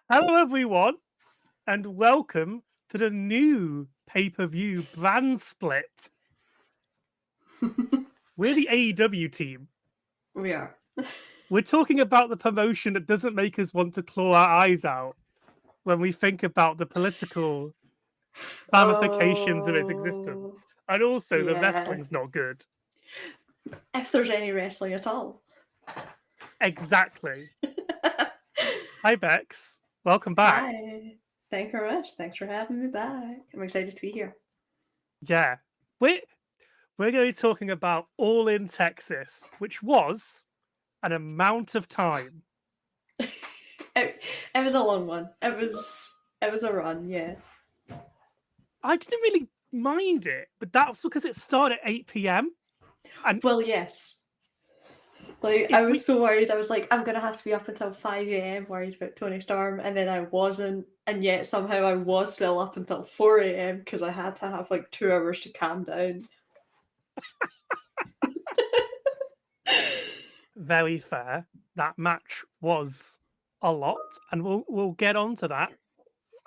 Hello, everyone, and welcome to the new pay-per-view brand split. We're the AEW team. We are. We're talking about the promotion that doesn't make us want to claw our eyes out when we think about the political ramifications of its existence. And also, the Yeah. wrestling's not good. If there's any wrestling at all. Exactly. Hi, Bex. Welcome back. Hi. Thank you very much. Thanks for having me back. I'm excited to be here. Yeah. We're going to be talking about All in Texas, which was an amount of time. It was a long one. It was a run, yeah. I didn't really mind it, but that was because it started at 8 p.m. And Well, yes. Like, I was so worried. I was like, I'm going to have to be up until 5 a.m. worried about Tony Storm, and then I wasn't. And yet somehow I was still up until 4 a.m. because I had to have like 2 hours to calm down. Very fair. That match was a lot, and we'll get onto that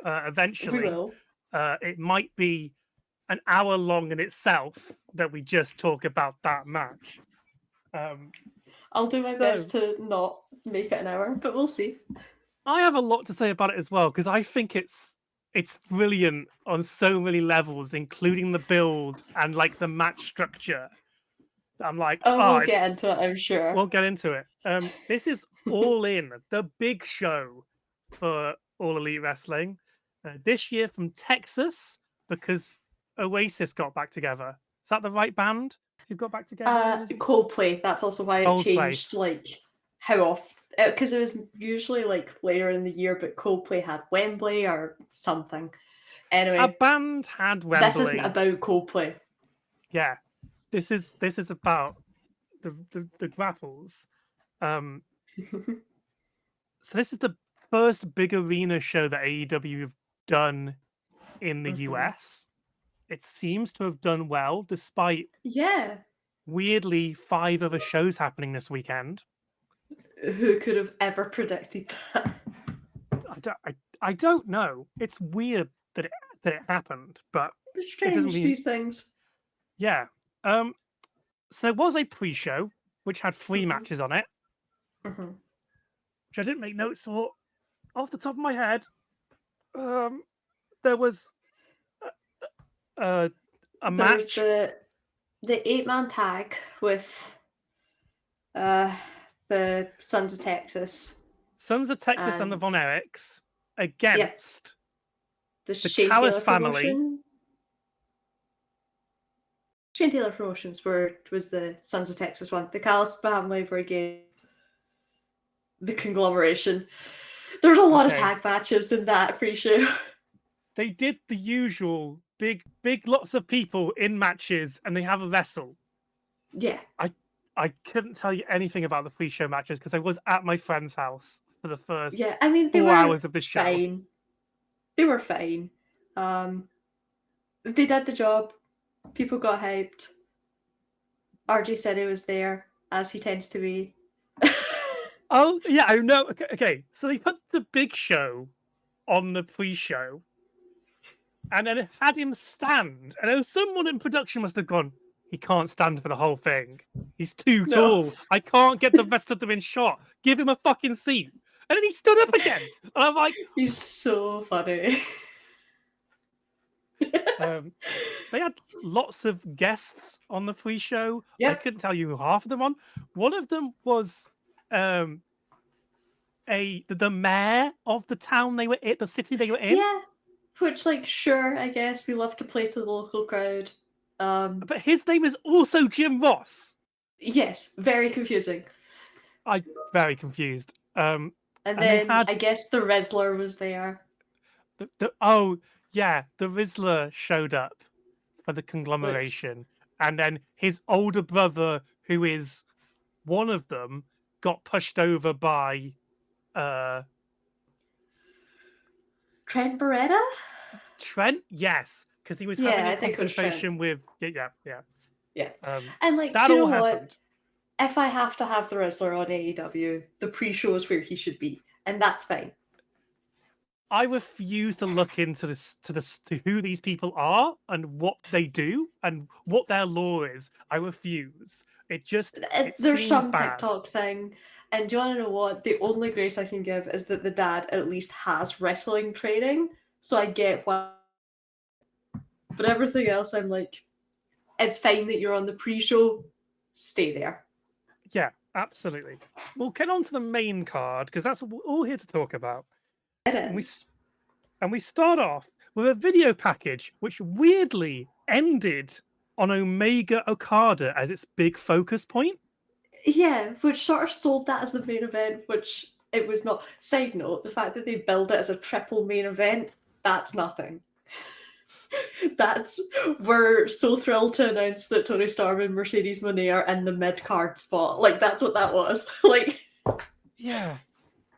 eventually. We will. It might be an hour long in itself that we just talk about that match. I'll do my best to not make it an hour, but we'll see. I have a lot to say about it as well because I think it's brilliant on so many levels, including the build and like the match structure. I'm like, we'll get into it, I'm sure. We'll get into it. This is All In, the big show for All Elite Wrestling. This year from Texas, because Oasis got back together. Is that the right band who got back together? Coldplay. That's also why it changed, like, how often. Because it was usually, like, later in the year, but Coldplay had Wembley or something. Anyway. A band had Wembley. This isn't about Coldplay. Yeah. This is about the grapples. So this is the first big arena show that AEW have done in the US. It seems to have done well, despite weirdly 5 other shows happening this weekend. Who could have ever predicted that? I don't know. It's weird that it happened, but it's strange these things. Yeah. So there was a pre-show which had 3 matches on it, which I didn't make notes for off the top of my head. There was a match. The 8-man tag with the Sons of Texas. Sons of Texas and the Von Erichs against the Callis family. Shane Taylor Promotions was the Sons of Texas one. The Callis family were against the conglomeration. There was a lot of tag matches in that pre-show. They did the usual big lots of people in matches, and they have a wrestle. Yeah. I couldn't tell you anything about the pre-show matches because I was at my friend's house for the first 4 hours of the show. Fine. They were fine. They did the job. People got hyped. RJ said he was there, as he tends to be. Oh, yeah, I know. Okay, so they put the big show on the pre-show, and then it had him stand, and then someone in production must have gone, he can't stand for the whole thing. He's too tall. I can't get the rest of them in shot. Give him a fucking seat. And then he stood up again. And I'm like... He's so funny. They had lots of guests on the pre-show. Yep. I couldn't tell you who half of them on. One of them was the mayor of the town they were in, the city they were in. Yeah, which, like, sure, I guess we love to play to the local crowd. But his name is also Jim Ross. Yes, very confusing. I'm very confused. And then I guess the Rizzler was there. The Rizzler showed up for the conglomeration. And then his older brother, who is one of them, got pushed over by Trent Beretta? Trent? Yes. Because he was having a confrontation with... Yeah. And, like, that do you all know happened. What? If I have to have the Rizzler on AEW, the pre-show is where he should be. And that's fine. I refuse to look into to who these people are and what they do and what their lore is. I refuse. It There's seems some bad. TikTok thing, and do you want to know what? The only grace I can give is that the dad at least has wrestling training, so I get why. But everything else, I'm like, it's fine that you're on the pre-show. Stay there. Yeah, absolutely. We'll get on to the main card because that's what we're all here to talk about. It And is. we start off with a video package which weirdly ended on Omega Okada as its big focus point. Yeah, which sort of sold that as the main event, which it was not. Side note, the fact that they billed it as a triple main event, that's nothing. We're so thrilled to announce that Tony Storm and Mercedes Moné are in the mid card spot. Like that's what that was. Like Yeah.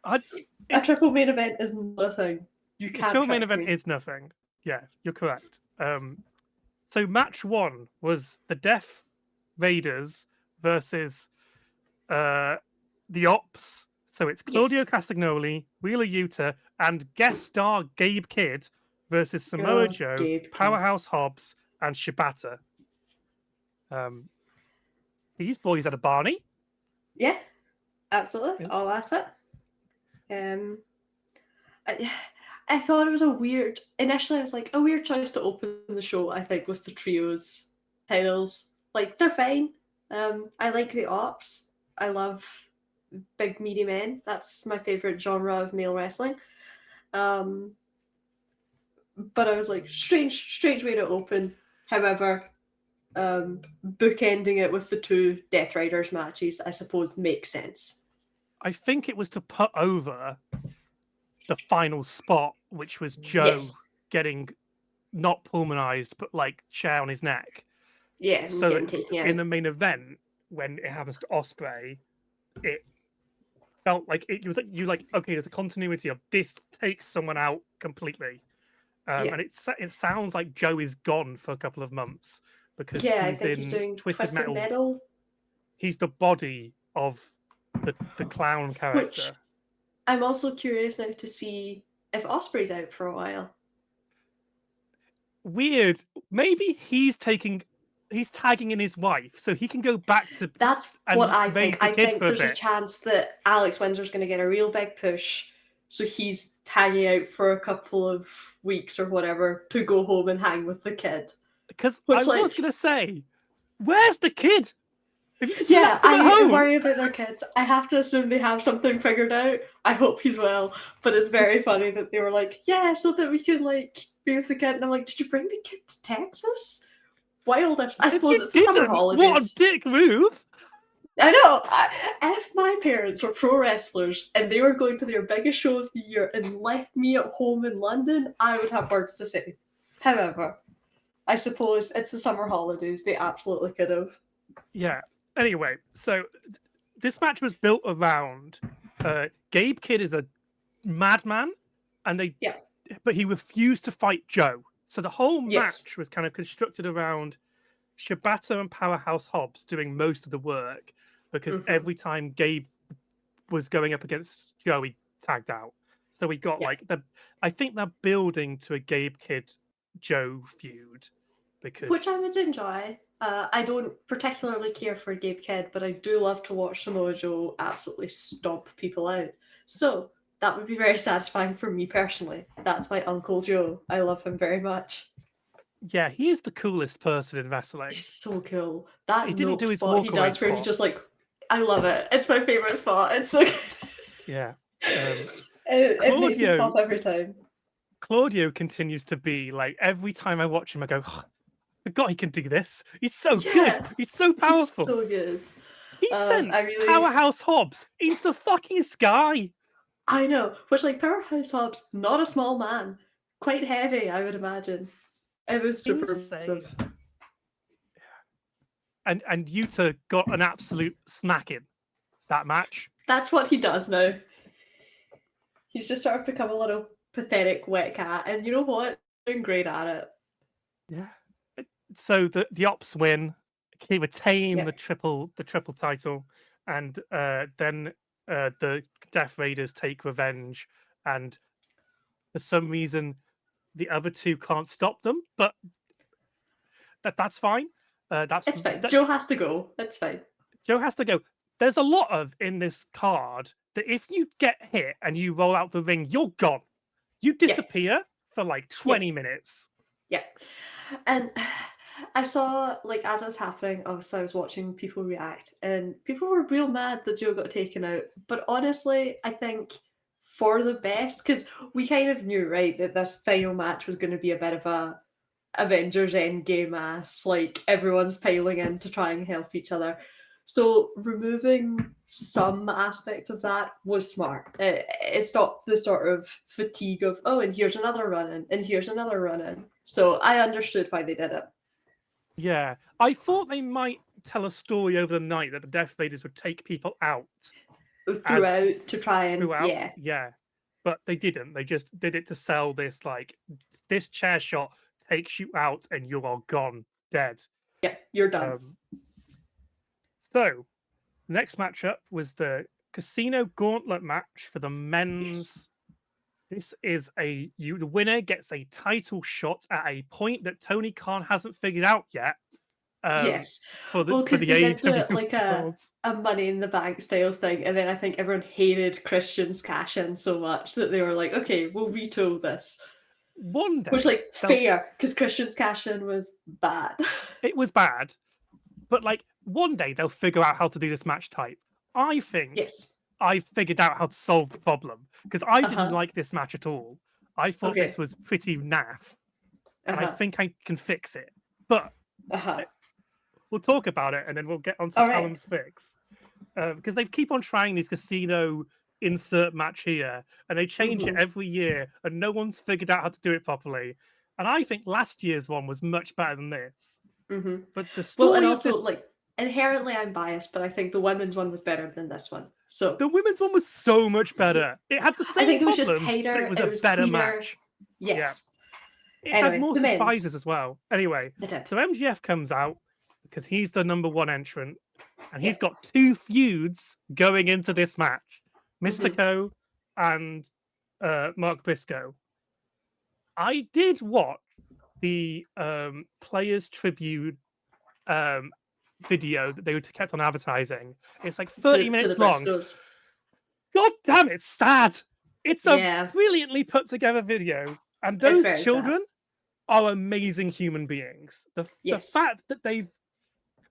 a triple main event is not a thing. You The can't triple main trick event me. is nothing. Yeah, you're correct. So match one was the Death Raiders versus the Ops. So it's Claudio Yes. Castagnoli, Wheeler Yuta, and guest star Gabe Kidd versus Samoa Joe, Gabe Kidd. Powerhouse Hobbs, and Shibata. These boys had a Barney. Yeah, absolutely. Yeah. All at it. I thought it was a weird. Initially, I was like a weird choice to open the show. I think with the trios titles, like they're fine. I like the Ops. I love big meaty men. That's my favorite genre of male wrestling. Um, but I was like, strange way to open. However, bookending it with the two Death Riders matches, I suppose, makes sense. I think it was to put over the final spot, which was Joe Yes. getting not pulmonized, but like chair on his neck. Yeah, So getting that taken in out. the main event, when it happens to Osprey, it felt like it was like you like okay, there's a continuity of this takes someone out completely, Yeah. and it sounds like Joe is gone for a couple of months because Yeah, I he's think he's in doing Twisted Twisted Metal. Metal. He's the body of the clown Which character. I'm also curious now to see if Osprey's out for a while. Weird. Maybe he's tagging in his wife so he can go back to That's what and I raise think. the I kid think for a there's a bit. chance that Alex Windsor's going to get a real big push, so he's tagging out for a couple of weeks or whatever to go home and hang with the kid. Because I Which, was like, gonna say, where's the kid? If you just yeah, left him at I home. worry about their kids. I have to assume they have something figured out. I hope he's well, but it's very funny that they were like, yeah, so that we can, like, be with the kid. And I'm like, did you bring the kid to Texas? Wild. I If suppose you it's the summer didn't, what a holidays. dick move. I know. If my parents were pro wrestlers and they were going to their biggest show of the year and left me at home in London, I would have words to say. However, I suppose it's the summer holidays. They absolutely could have. Yeah. Anyway, so this match was built around Gabe Kidd is a madman, and Yeah. but he refused to fight Joe. So the whole Yes. match was kind of constructed around Shibata and Powerhouse Hobbs doing most of the work because every time Gabe was going up against Joe, he tagged out. So we got Yeah. I think they're building to a Gabe Kidd Joe feud because Which I would enjoy. I don't particularly care for Gabe Kidd, but I do love to watch Samoa Joe absolutely stomp people out. So that would be very satisfying for me personally. That's my Uncle Joe. I love him very much. yeah, he is the coolest person in wrestling. He's so cool. He That didn't do nope his spot he walkaway does where he's spot. just like, I love it. It's my favorite spot. It's so good. Yeah. It makes me pop every time. Claudio continues to be like every time I watch him, I go, oh, I forgot he can do this. He's so good. He's so powerful. He's so good. He sent I really Powerhouse Hobbs into the fucking sky. I know. Which like Powerhouse Hobbs, not a small man. Quite heavy, I would imagine. It was super Insane. impressive. And Yuta got an absolute smacking that match. That's what he does now. He's just sort of become a little pathetic wet cat, and you know what? Doing great at it. Yeah. So the Ops win. He retain Yeah. the triple title, and then the Death Raiders take revenge, and for some reason the other two can't stop them, but that's fine. It's fine. Joe has to go. It's fine. Joe has to go. There's a lot of in this card that if you get hit and you roll out the ring, you're gone. You disappear for like 20 minutes. Yeah. And I saw, like, as it was happening, obviously I was watching people react, and people were real mad that Joe got taken out. But honestly, I think for the best, because we kind of knew, right, that this final match was going to be a bit of a Avengers Endgame ass, like everyone's piling in to try and help each other. So removing some aspect of that was smart. It stopped the sort of fatigue of, oh, and here's another run in, and here's another run in. So I understood why they did it. Yeah, I thought they might tell a story over the night that the Death Raiders would take people out throughout to try and yeah, but they didn't. They just did it to sell this, like, this chair shot takes you out and you are gone, dead. Yeah, you're done. So, next matchup was the Casino Gauntlet match for the men's. This is the winner gets a title shot at a point that Tony Khan hasn't figured out yet. For the because they did do it like world. a Money in the Bank style thing, and then I think everyone hated Christian's cash in so much that they were like, okay, we'll veto this. One day, which, like, fair, because Christian's cash in was bad. It was bad, but like one day they'll figure out how to do this match type. I think I figured out how to solve the problem, because I didn't like this match at all. I thought this was pretty naff, and I think I can fix it. But we'll talk about it, and then we'll get on to Callum's fix, because they keep on trying these casino insert match here, and they change it every year, and no one's figured out how to do it properly. And I think last year's one was much better than this. But the story, and also, like, inherently I'm biased, but I think the women's one was better than this one. So the women's one was so much better. It had the same I think it was problems, just tighter. but it was a better cleaner. match. Yes. Yeah. It had more surprises as well. Anyway, so MJF comes out because he's the #1 entrant, and he's got 2 feuds going into this match: Mystico and Mark Briscoe. I did watch the Players Tribute video that they kept on advertising. It's like 30 minutes long. God damn, it's sad. It's a brilliantly put together video, and those children are amazing human beings. The fact that they've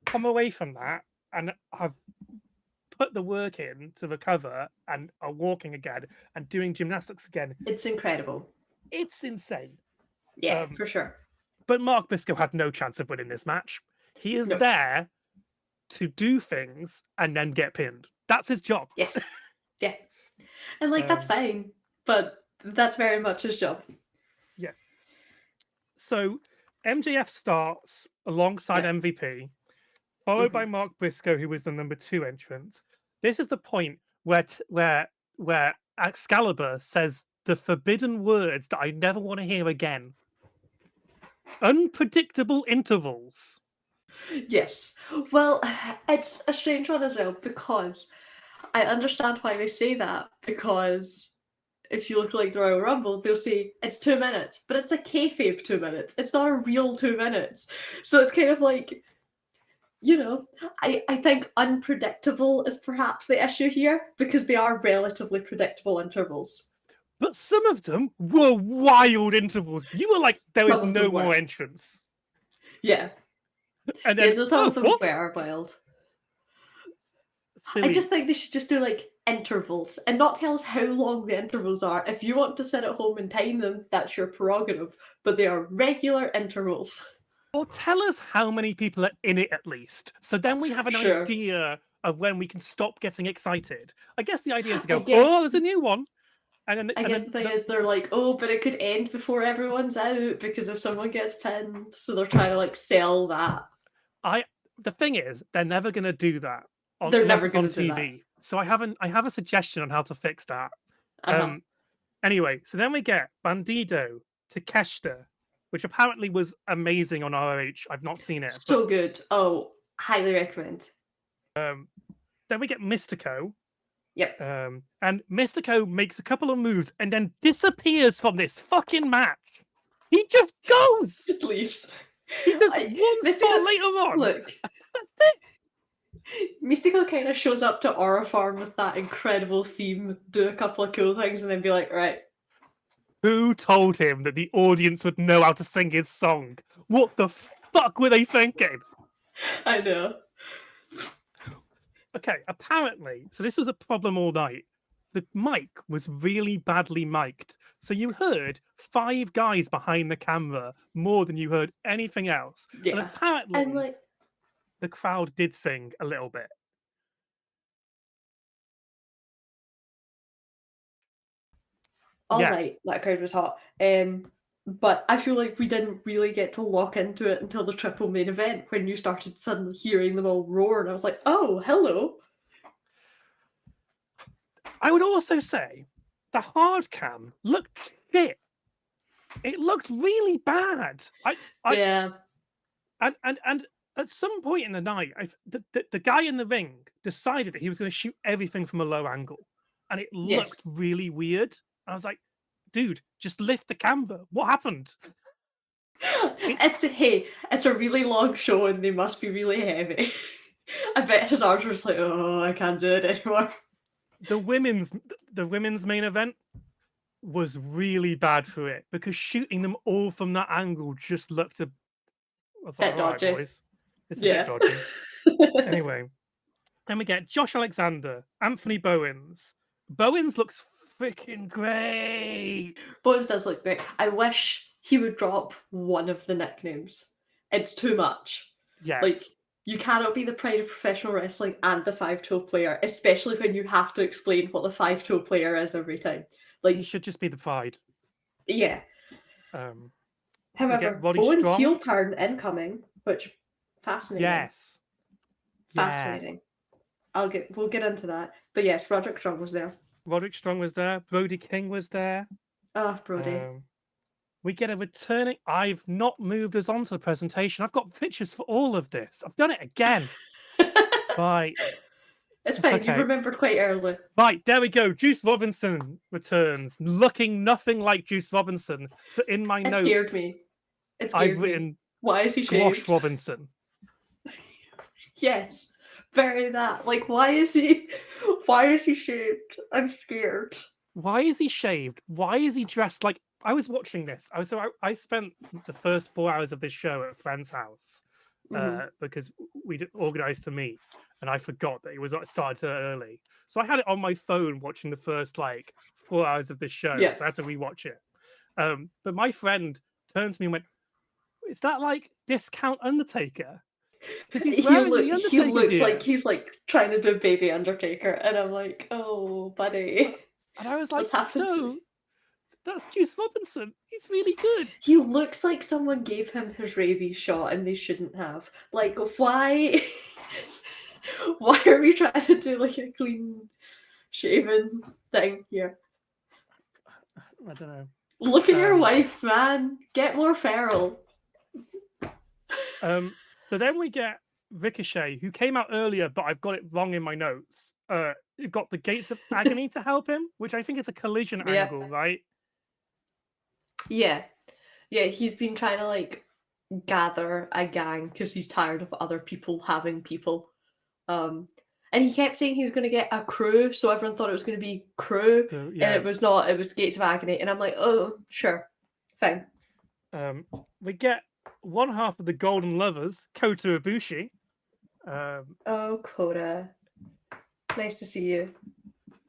come away from that and have put the work in to recover and are walking again and doing gymnastics again, it's incredible. It's insane. Yeah, for sure. But Mark Briscoe had no chance of winning this match. He is there to do things and then get pinned. That's his job. Yes. Yeah. And, like, that's fine, but that's very much his job. Yeah. So MJF starts alongside MVP, followed by Mark Briscoe, who was the #2 entrant. This is the point where Excalibur says the forbidden words that I never want to hear again. Unpredictable intervals. Yes. Well, it's a strange one as well, because I understand why they say that, because if you look like the Royal Rumble, they'll say it's 2 minutes, but it's a kayfabe 2 minutes. It's not a real 2 minutes. So it's kind of like, you know, I think unpredictable is perhaps the issue here, because they are relatively predictable intervals. But some of them were wild intervals. You were like, there is no more entrance. Yeah. And then, some of them were wild. Silly. I just think they should just do, like, intervals and not tell us how long the intervals are. If you want to sit at home and time them, that's your prerogative. But they are regular intervals. Or tell us how many people are in it at least. So then we have an idea of when we can stop getting excited. I guess the idea is to go, oh, there's a new one. And I guess the thing is, they're like, oh, but it could end before everyone's out because if someone gets pinned. So they're trying to, like, sell that. The thing is, they're never going to do that. They're never going to do TV. So I have a suggestion on how to fix that. Anyway, so then we get Bandido, Takeshita, which apparently was amazing on ROH. I've not seen it. So good. Oh, highly recommend. Then we get Mystico. Yep. And Mystico makes a couple of moves and then disappears from this fucking match. He just goes. Just leaves. He does one spot later on. Look. Mystico kind of shows up to Aura Farm with that incredible theme, do a couple of cool things, and then be like, right. Who told him that the audience would know how to sing his song? What the fuck were they thinking? I know. Okay, apparently, so this was a problem all night. The mic was really badly mic'd. So you heard 5 guys behind the camera more than you heard anything else. Yeah. And apparently, And like, the crowd did sing a little bit. all night, that crowd was hot. But I feel like we didn't really get to lock into it until the triple main event when you started suddenly hearing them all roar, and I was like, oh, hello. I would also say the hard cam looked shit. It looked really bad. Yeah. And at some point in the night, the guy in the ring decided that he was going to shoot everything from a low angle, and it looked really weird. I was like, dude, just lift the camera. What happened? It's a really long show and they must be really heavy. I bet his arms were just like, oh, I can't do it anymore. The women's main event was really bad for it because shooting them all from that angle just looked a bit dodgy. Boys. It's a bit dodgy. Anyway, then we get Josh Alexander, Anthony Bowens. Bowens looks freaking great. Bowens does look great. I wish he would drop one of the nicknames. It's too much. Yes. Like, you cannot be the pride of professional wrestling and the 5-toe player, especially when you have to explain what the 5-toe player is every time. Like, he should just be the pride. Yeah. However, Roddy Bowens' Strong. heel turn incoming, which fascinating. Yes. Fascinating. Yeah. We'll get into that. But yes, Roderick Strong was there. Roderick Strong was there. Brody King was there. Oh, Brody. We get a returning. I've not moved us on to the presentation. I've got pictures for all of this. I've done it again. Right. It's fine. Okay. You've remembered quite early. Right, there we go. Juice Robinson returns, looking nothing like Juice Robinson. So in my notes, scared me. It scared I've written, why is he Squash shaved? Robinson. Yes, very that. Like, why is he shaved? I'm scared. Why is he shaved? Why is he dressed like? I was watching this. I spent the first 4 hours of this show at a friend's house because we'd organised to meet, and I forgot that it was started early. So I had it on my phone watching the first 4 hours of this show. Yeah. So I had to rewatch it. But my friend turned to me and went, "Is that like Discount Undertaker?" Because he looks like he's trying to do Baby Undertaker, and I'm like, oh, buddy. And I was like, what's happened? No, that's Juice Robinson. He's really good. He looks like someone gave him his rabies shot and they shouldn't have. Like, why? Why are we trying to do a clean shaven thing here? I don't know. Look at your wife, man. Get more feral. So then we get Ricochet, who came out earlier, but I've got it wrong in my notes. Got the Gates of Agony to help him, which I think is a collision angle, right? Yeah. Yeah, he's been trying to gather a gang because he's tired of other people having people. And he kept saying he was going to get a crew, so everyone thought it was going to be crew, and it was not. It was Gates of Agony, and I'm like, oh, sure, fine. We get one half of the Golden Lovers, Kota Ibushi. Oh, Kota, nice to see you.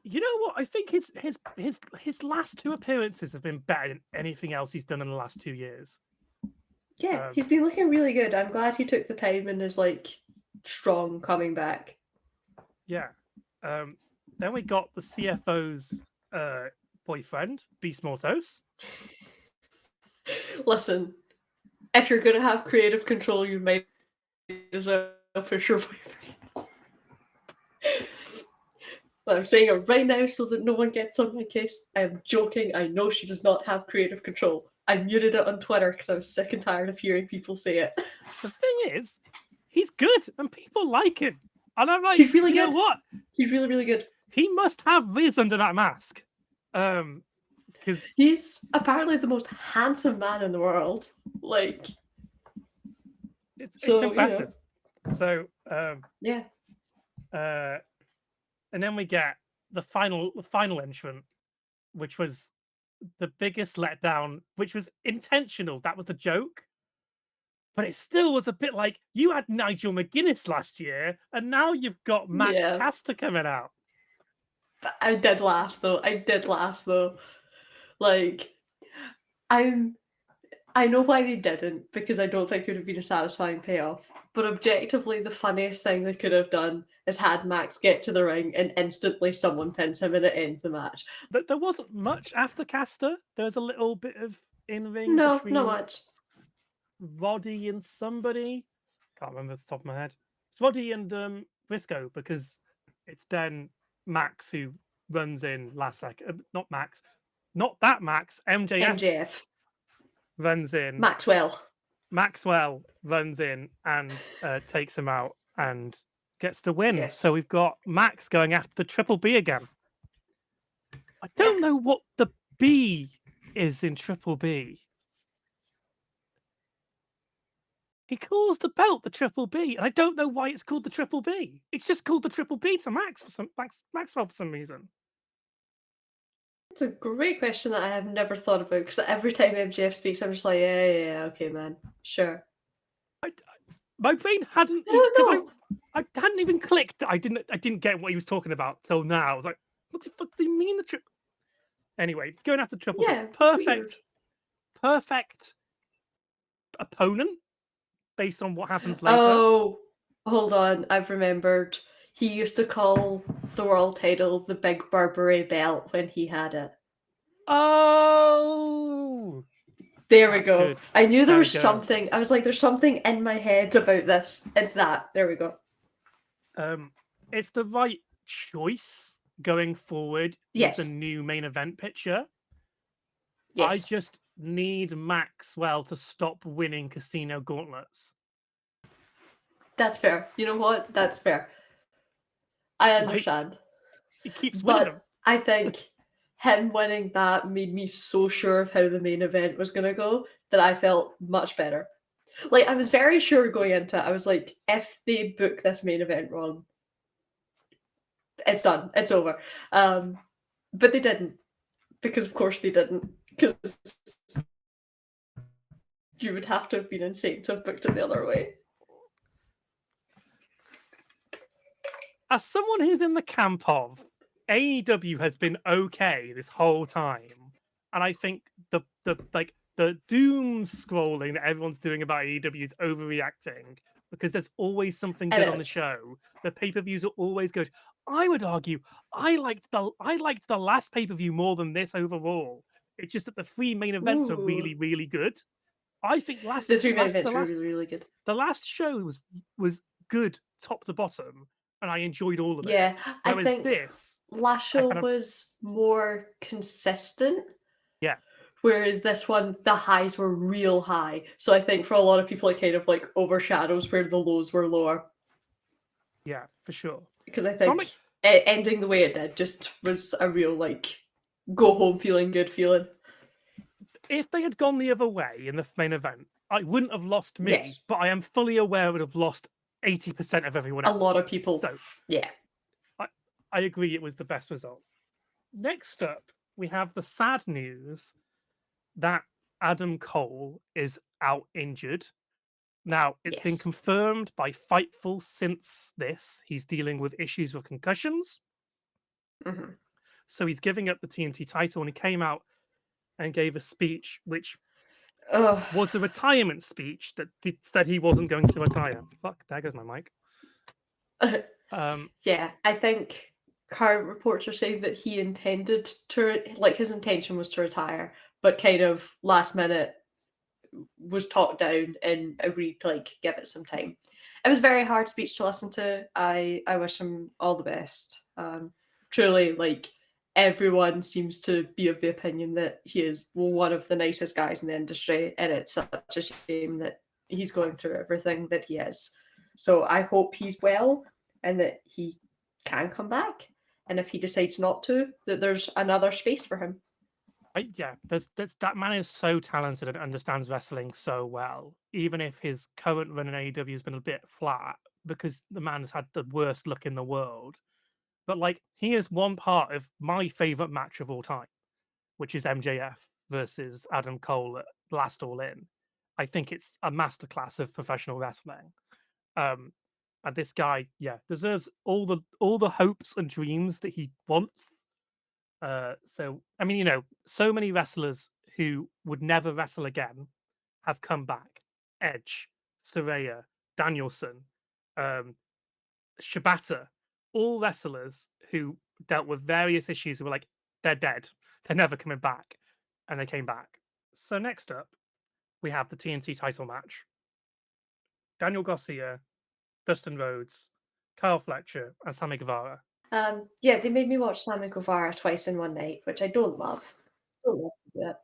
You know what? I think his last 2 appearances have been better than anything else he's done in the last 2 years. Yeah, he's been looking really good. I'm glad he took the time and is strong coming back. Yeah. Then we got the CFO's boyfriend, Beast Mortos. Listen, if you're going to have creative control, you might as well push your boyfriend. But I'm saying it right now so that no one gets on my case. I'm joking. I know she does not have creative control. I muted it on Twitter because I was sick and tired of hearing people say it. The thing is, he's good and people like him. And I'm like, he's really good. You know what? He's really, really good. he must have Riz under that mask. Because he's apparently the most handsome man in the world. Like, it's so impressive. So yeah. And then we get the final entrant, which was the biggest letdown, which was intentional. That was the joke. But it still was a bit like, you had Nigel McGuinness last year, and now you've got Matt Yeah. Caster coming out. I did laugh though. Like, I know why they didn't, because I don't think it would have been a satisfying payoff. But objectively, the funniest thing they could have done is had Max get to the ring and instantly someone pins him and it ends the match. But there wasn't much after Caster. There was a little bit of in-ring No, between not much. Roddy and somebody. Can't remember off the top of my head. It's Roddy and Briscoe, because it's then Max who runs in last second. Not Max. Not that Max. MJF. Runs in. Maxwell runs in and takes him out and gets the win. Yes. So we've got Max going after the Triple B again. I don't know what the B is in Triple B. He calls the belt the Triple B, and I don't know why it's called the Triple B. It's just called the Triple B to Maxwell for some reason. It's a great question that I have never thought about, because every time MJF speaks, I'm just like, yeah, okay, man, sure. My brain hadn't. I hadn't even clicked that I didn't get what he was talking about till now. I was like, what the fuck do you mean the Triple? Anyway, it's going after Triple B. Perfect opponent based on what happens later. Oh, hold on, I've remembered. He used to call the world title the Big Burberry belt when he had it. Oh! There we go. Good. I knew there was something. I was like, there's something in my head about this. It's that. There we go. It's the right choice going forward with the new main event picture. Yes. I just need Maxwell to stop winning Casino Gauntlets. That's fair. You know what? That's fair. I understand. He keeps winning them. I think him winning that made me so sure of how the main event was going to go that I felt much better. Like, I was very sure going into it. I was like, if they book this main event wrong, it's done. It's over. But they didn't. Because, of course, they didn't. Because you would have to have been insane to have booked it the other way. As someone who's in the camp of AEW has been okay this whole time, and I think the doom scrolling that everyone's doing about AEW is overreacting, because there's always something good on the show. The pay-per-views are always good. I would argue I liked the last pay-per-view more than this overall. It's just that the three main events are really, really good. I think the three main events were really, really good. The last show was good top to bottom, and I enjoyed all of it. Yeah, whereas I think this last show was more consistent. Yeah. Whereas this one, the highs were real high. So I think for a lot of people, it kind of like overshadows where the lows were lower. Yeah, for sure. Because I think ending the way it did just was a real, like, go home feeling good feeling. If they had gone the other way in the main event, I wouldn't have lost me, but I am fully aware I would have lost 80% of everyone else. A lot of people. So, yeah. I agree it was the best result. Next up, we have the sad news that Adam Cole is out injured. Now, it's been confirmed by Fightful since this. He's dealing with issues with concussions. Mm-hmm. So he's giving up the TNT title, and he came out and gave a speech which was a retirement speech that said he wasn't going to retire. Fuck, there goes my mic. Yeah, I think current reports are saying that he intended to, like, his intention was to retire, but kind of last minute was talked down and agreed to, like, give it some time. It was a very hard speech to listen to. I wish him all the best. Truly, like, everyone seems to be of the opinion that he is one of the nicest guys in the industry, and it's such a shame that he's going through everything that he is. So I hope he's well and that he can come back. and if he decides not to, that there's another space for him. Yeah, there's that man is so talented and understands wrestling so well. Even if his current run in AEW has been a bit flat because the man has had the worst luck in the world. But like, he is one part of my favorite match of all time, which is MJF versus Adam Cole at Last All In. I think it's a masterclass of professional wrestling. Um, and this guy, yeah, deserves all the hopes and dreams that he wants. So I mean, so many wrestlers who would never wrestle again have come back. Edge, Saraya, Danielson, um, Shibata, all wrestlers who dealt with various issues who were like, they're dead, they're never coming back, and they came back. So next up, we have the TNT title match: Daniel Garcia, Dustin Rhodes, Kyle Fletcher, and Sammy Guevara. Yeah, they made me watch Sammy Guevara twice in one night, which I don't love. Don't love to do it.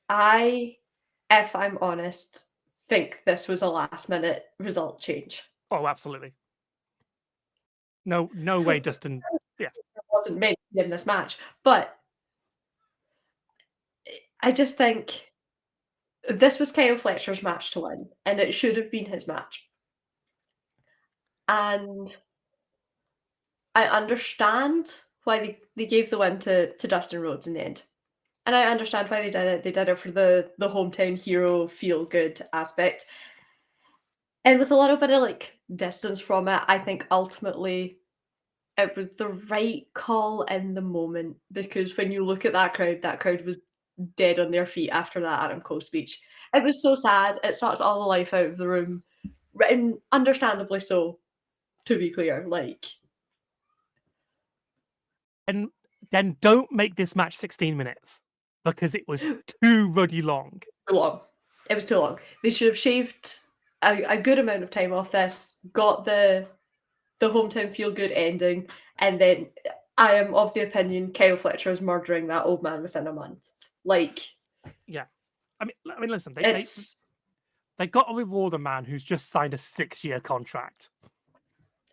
I, if I'm honest, think this was a last minute result change. Oh, absolutely. No way, Dustin. Yeah, It wasn't meant to be in this match, but I just think this was Kyle Fletcher's match to win, and it should have been his match. And I understand why they gave the win to Dustin Rhodes in the end. And I understand why they did it. They did it for the hometown hero feel good aspect. And with a little bit of like distance from it, I think ultimately it was the right call in the moment, because when you look at that crowd was dead on their feet after that Adam Cole speech. It was so sad. It sucked all the life out of the room. And understandably so, to be clear. Like, and then don't make this match 16 minutes because it was too ruddy long. too long. It was too long. They should have shaved a good amount of time off this, got the hometown feel good ending, and then I am of the opinion Kyle Fletcher is murdering that old man within a month. Like, Yeah, I mean, listen, it's they got to reward a man who's just signed a 6-year contract.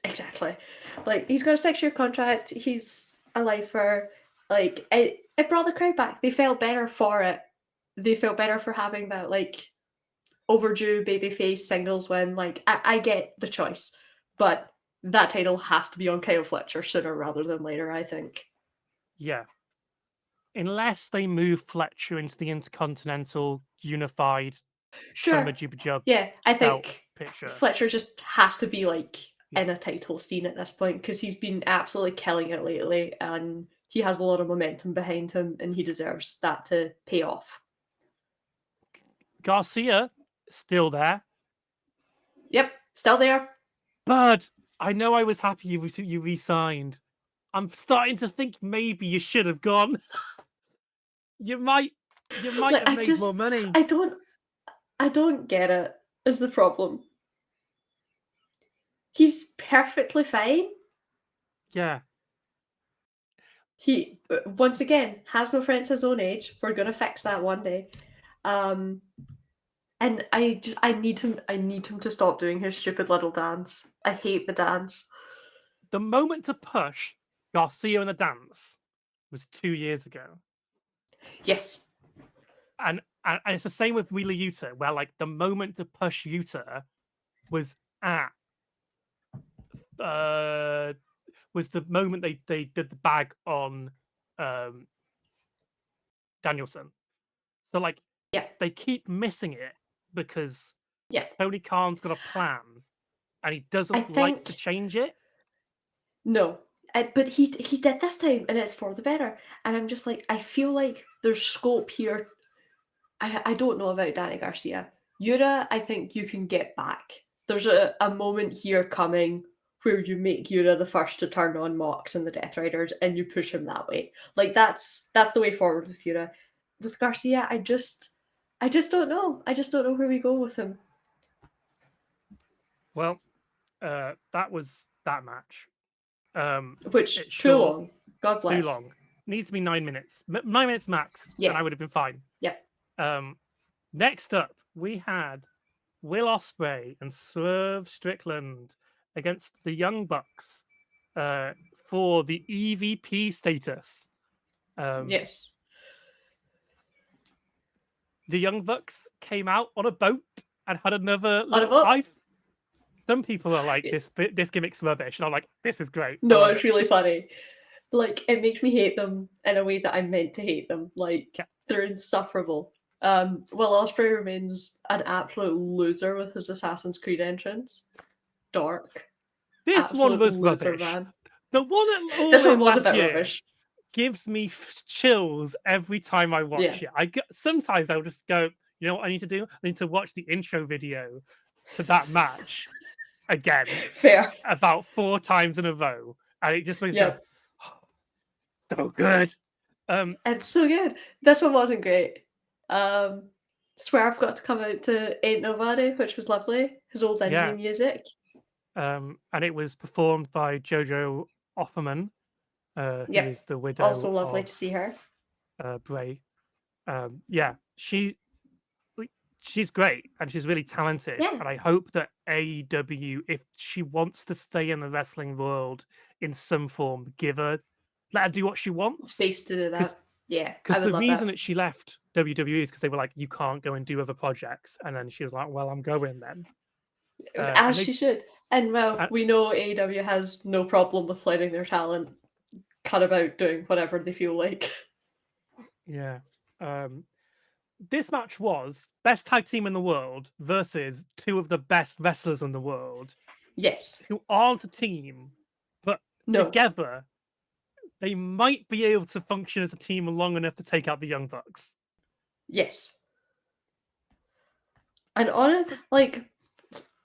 exactly like he's got a 6-year contract. He's a lifer. Like, it brought the crowd back. They felt better for it. They felt better for having that like overdue babyface singles win. Like, I get the choice, but that title has to be on Kyle Fletcher sooner rather than later, I think. Yeah, unless they move Fletcher into the Intercontinental Unified Sure. Jub Yeah, I belt think picture. Fletcher just has to be like in a title scene at this point, because he's been absolutely killing it lately and he has a lot of momentum behind him and he deserves that to pay off. Garcia still there, Yep, still there. but I know I was happy you re-signed. I'm starting to think maybe you should have gone. You might Like, have made more money. I don't get it, is the problem. He's perfectly fine. Yeah, He once again has no friends his own age. We're gonna fix that one day. Um And I need him to stop doing his stupid little dance. I hate the dance. the moment to push Garcia in the dance was 2 years ago. Yes. And it's the same with Wheeler Yuta, where like the moment to push Yuta was at uh was the moment they did the bag on um Danielson. So like Yeah. they keep missing it because Yeah. Tony Khan's got a plan and he I doesn't like to think change it. no. But he did this time and it's for the better. And I'm just like, I feel like there's scope here. I don't know about Danny Garcia. Yura, I think you can get back. There's a moment here coming where you make Yura the first to turn on Mox and the Death Riders and you push him that way. Like, that's the way forward with Yura. With Garcia, I just don't know. I just don't know where we go with him. Well, that was that match. It's Which, too short, long. God too bless. long. Needs to be 9 minutes. 9 minutes max, and Yeah. I would have been fine. Yep. Next up, we had Will Ospreay and Swerve Strickland against the Young Bucks, for the EVP status. Yes. The Young Bucks came out on a boat and had another On a little. boat. Some people are like, this gimmick's rubbish, and I'm like, this is great. No, it's really funny. Like, it makes me hate them in a way that I'm meant to hate them. Like, Yeah. they're insufferable. Will Ospreay remains an absolute loser with his Assassin's Creed entrance. Dark. This Absolute one was loser, rubbish. man. The one at All This one In was a last bit year rubbish. gives me chills every time I watch it. Sometimes I'll just go, you know what I need to do? I need to watch the intro video to that match again Fair. about 4 times in a row, and it just makes me Yeah. go, oh, so good. It's so good. This one wasn't great. Swerve got to come out to Ain't Nobody, which was lovely. His old indie Yeah. music. And it was performed by Jojo Offerman, who Yep. is the widow Also lovely of to see her. Bray. Yeah, she's great and she's really talented. Yeah. And I hope that AEW, if she wants to stay in the wrestling world in some form, let her do what she wants. Space to do that. Yeah, because the reason that she left WWE is because they were like, you can't go and do other projects, and then she was like, well, I'm going then. As she should. And well, we know AEW has no problem with letting their talent cut about doing whatever they feel like. Yeah. This match was best tag team in the world versus 2 of the best wrestlers in the world. Yes. Who aren't a team, but together they might be able to function as a team long enough to take out the Young Bucks. Yes. And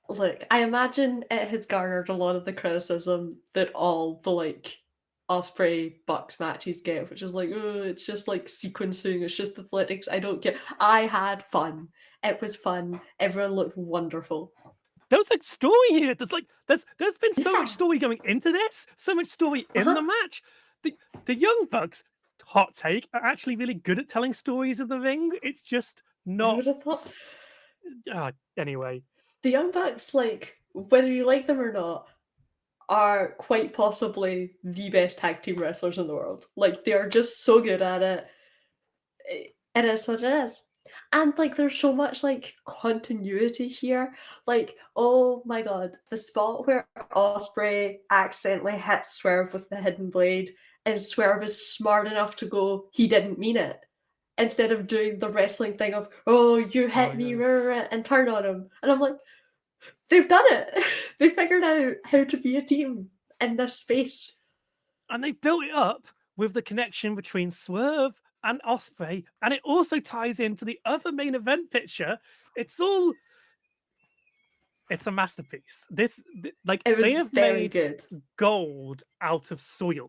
look, I imagine it has garnered a lot of the criticism that all the Ospreay Bucks matches get, which is like, oh, it's just like sequencing, it's just athletics. I don't get. I had fun. It was fun. Everyone looked wonderful. There was story here. There's been so much story going into this, so much story in the match. The Young Bucks, hot take, are actually really good at telling stories in the ring. It's just not. I would have thought. Anyway, the Young Bucks, whether you like them or not, are quite possibly the best tag team wrestlers in the world. They are just so good at it. It is what it is. And there's so much continuity here. Oh my god, the spot where Ospreay accidentally hits Swerve with the hidden blade, and Swerve is smart enough to go, he didn't mean it. Instead of doing the wrestling thing of, oh, you hit me, and turn on him. And I'm like, they've done it. They figured out how to be a team in this space. And they built it up with the connection between Swerve and Ospreay, and it also ties into the other main event picture. It's a masterpiece. They have made good. gold out of soil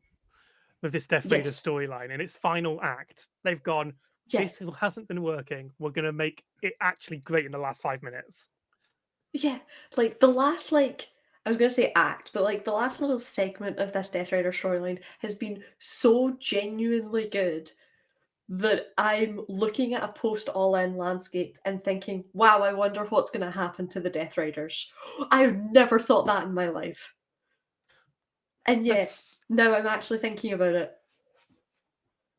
with this Death Raider storyline in its final act. They've gone, this hasn't been working. We're going to make it actually great in the last 5 minutes. Yeah, the last, I was going to say act, but the last little segment of this Death Rider storyline has been so genuinely good that I'm looking at a post-All-In landscape and thinking, wow, I wonder what's going to happen to the Death Riders. I've never thought that in my life. And yet, now I'm actually thinking about it.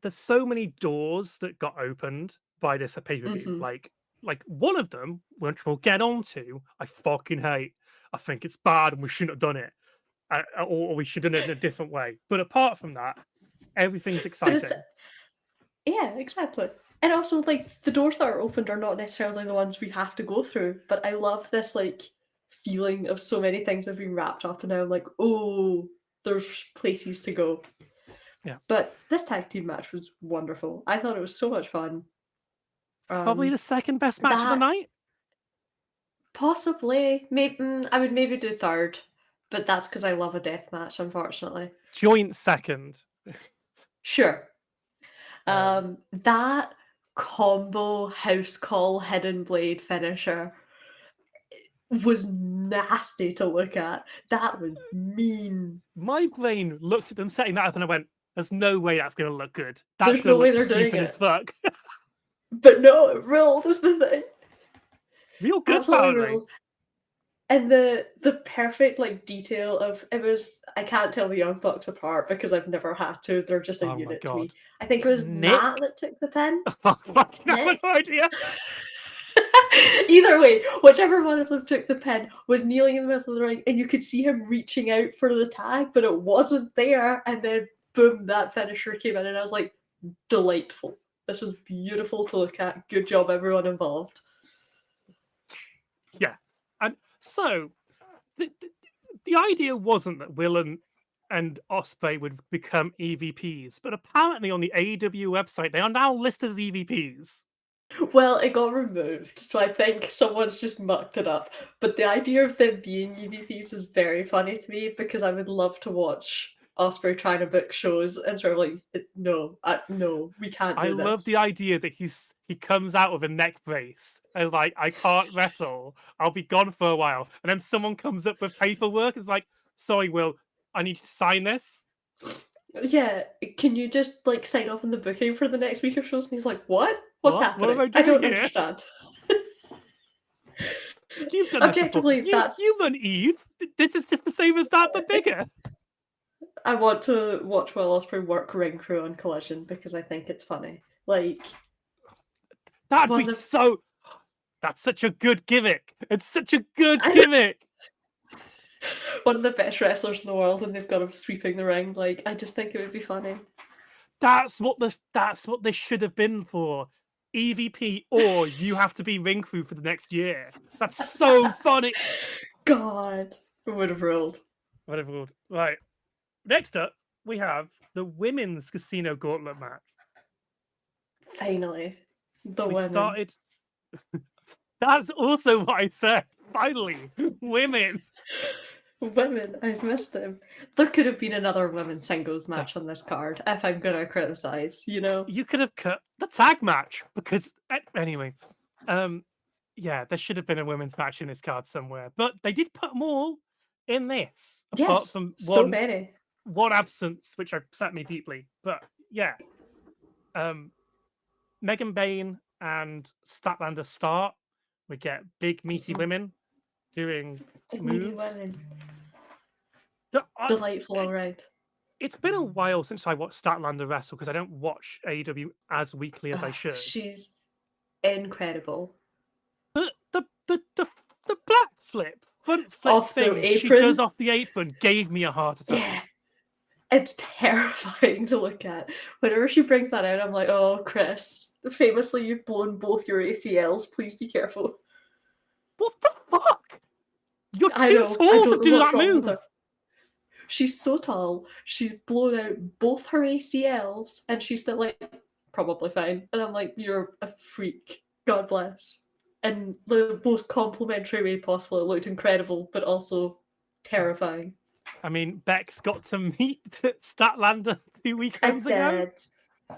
There's so many doors that got opened by this pay-per-view. One of them, which we'll get on to, I fucking hate. I think it's bad and we shouldn't have done it. Or we should have done it in a different way. But apart from that, everything's exciting. Yeah, exactly. And also, the doors that are opened are not necessarily the ones we have to go through. But I love this, feeling of so many things have been wrapped up. And now I'm like, oh, there's places to go. Yeah. But this tag team match was wonderful. I thought it was so much fun. Probably the second best match of the night? Possibly. Maybe I would maybe do third, but that's because I love a death match, unfortunately. Joint second. Sure. That combo house call hidden blade finisher was nasty to look at. That was mean. My brain looked at them setting that up and I went, there's no way that's going to look good. There's no way they're doing it. As fuck. But no, it ruled is the thing. Real good, apparently. And the perfect like detail of it was, I can't tell the Young Bucks apart because I've never had to. They're just a Oh my unit to me. god. I think it was Matt Nick? that took the pin. I fucking have Nick. no idea. Either way, whichever one of them took the pin was kneeling in the middle of the ring, and you could see him reaching out for the tag, but it wasn't there. And then boom, that finisher came in, and I was like, delightful. This was beautiful to look at. Good job, everyone involved. Yeah. And so the idea wasn't that Will and Osprey would become EVPs, but apparently on the AEW website they are now listed as EVPs. Well, it got removed, so I think someone's just mucked it up. But the idea of them being EVPs is very funny to me because I would love to watch Osprey trying to book shows and sort of like, no, no, we can't I do love this. the idea that he comes out with a neck brace and like, I can't wrestle, I'll be gone for a while, and then someone comes up with paperwork and is like, sorry Will, I need you to sign this. Yeah, can you just like sign off in the booking for the next week of shows? And he's like, what? What's What am happening? I I doing don't here? understand. You've done this before. Objectively, that's. You run Eve. This is just the same as that, but bigger. I want to watch Will Ospreay work ring crew on Collision because I think it's funny. Like, That'd one be of the so. That's such a good gimmick. It's such a good I know, gimmick. one of the best wrestlers in the world, and they've got him sweeping the ring. Like, I just think it would be funny. That's what this should have been for. EVP, or you have to be ring crew for the next year. That's so funny. God, it would have ruled. Whatever. Right. Next up, we have the women's casino gauntlet match. Finally, the We women. started. That's also what I said. Finally, women. Women, I've missed them. There could have been another women's singles match on this card if I'm gonna criticize, you know? You could have cut the tag match because anyway, yeah, there should have been a women's match in this card somewhere, but they did put them all in this, apart Yes, from so many. one absence, which upset me deeply. But yeah, Megan Bain and Statlander start. We get big meaty women doing Meaty moves. women. The- Delightful, alright. It's been a while since I watched Statlander wrestle because I don't watch AEW as weekly as I should. She's incredible. The black flip, front flip Off the thing she apron? does off the apron gave me a heart attack. Yeah. It's terrifying to look at. Whenever she brings that out, I'm like, oh, Chris, famously, you've blown both your ACLs. Please be careful. What the fuck? You're I too know. I tall to don't know do what's that wrong with move. her. She's so tall. She's blown out both her ACLs, and she's still like, probably fine. And I'm like, you're a freak. God bless. In the most complimentary way possible. It looked incredible, but also terrifying. I mean, Bex got to meet Statlander 2 weekends ago. did.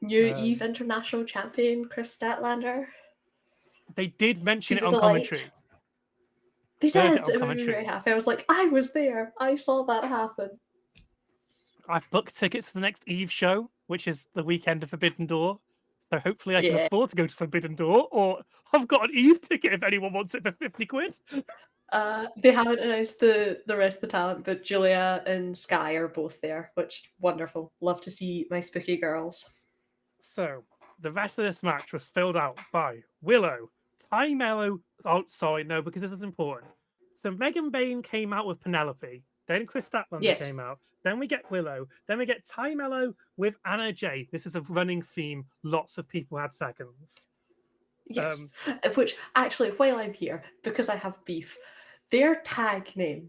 New Eve International Champion Chris Statlander. They did mention She's it a on delight. commentary. They Heard did. it on It made me very commentary. happy. I was like, I was there. I saw that happen. I've booked tickets to the next Eve show, which is the weekend of Forbidden Door. So hopefully I can Yeah. afford to go to Forbidden Door, or I've got an Eve ticket if anyone wants it for 50 quid. They haven't announced the rest of the talent, but Julia and Sky are both there, which wonderful. Love to see my spooky girls. So the rest of this match was filled out by Willow, Ty Mello. Oh, sorry, no, because this is important. So Megan Bain came out with Penelope. Then Chris Statlander came out. Then we get Willow. Then we get Ty Mello with Anna Jay. This is a running theme. Lots of people had seconds. Yes. Which, actually, while I'm here, because I have beef, their tag name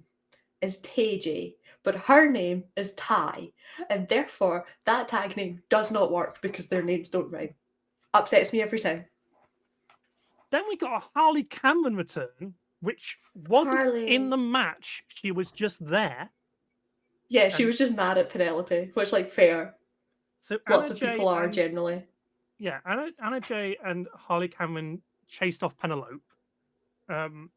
is TJ, but her name is Ty, and therefore that tag name does not work because their names don't rhyme. Upsets me every time. Then we got a Harley Cameron return, which wasn't in the match. She was just there. Yeah, she was just mad at Penelope, which, like, fair. So Lots of people are generally. Yeah, Anna Jay and Harley Cameron chased off Penelope. And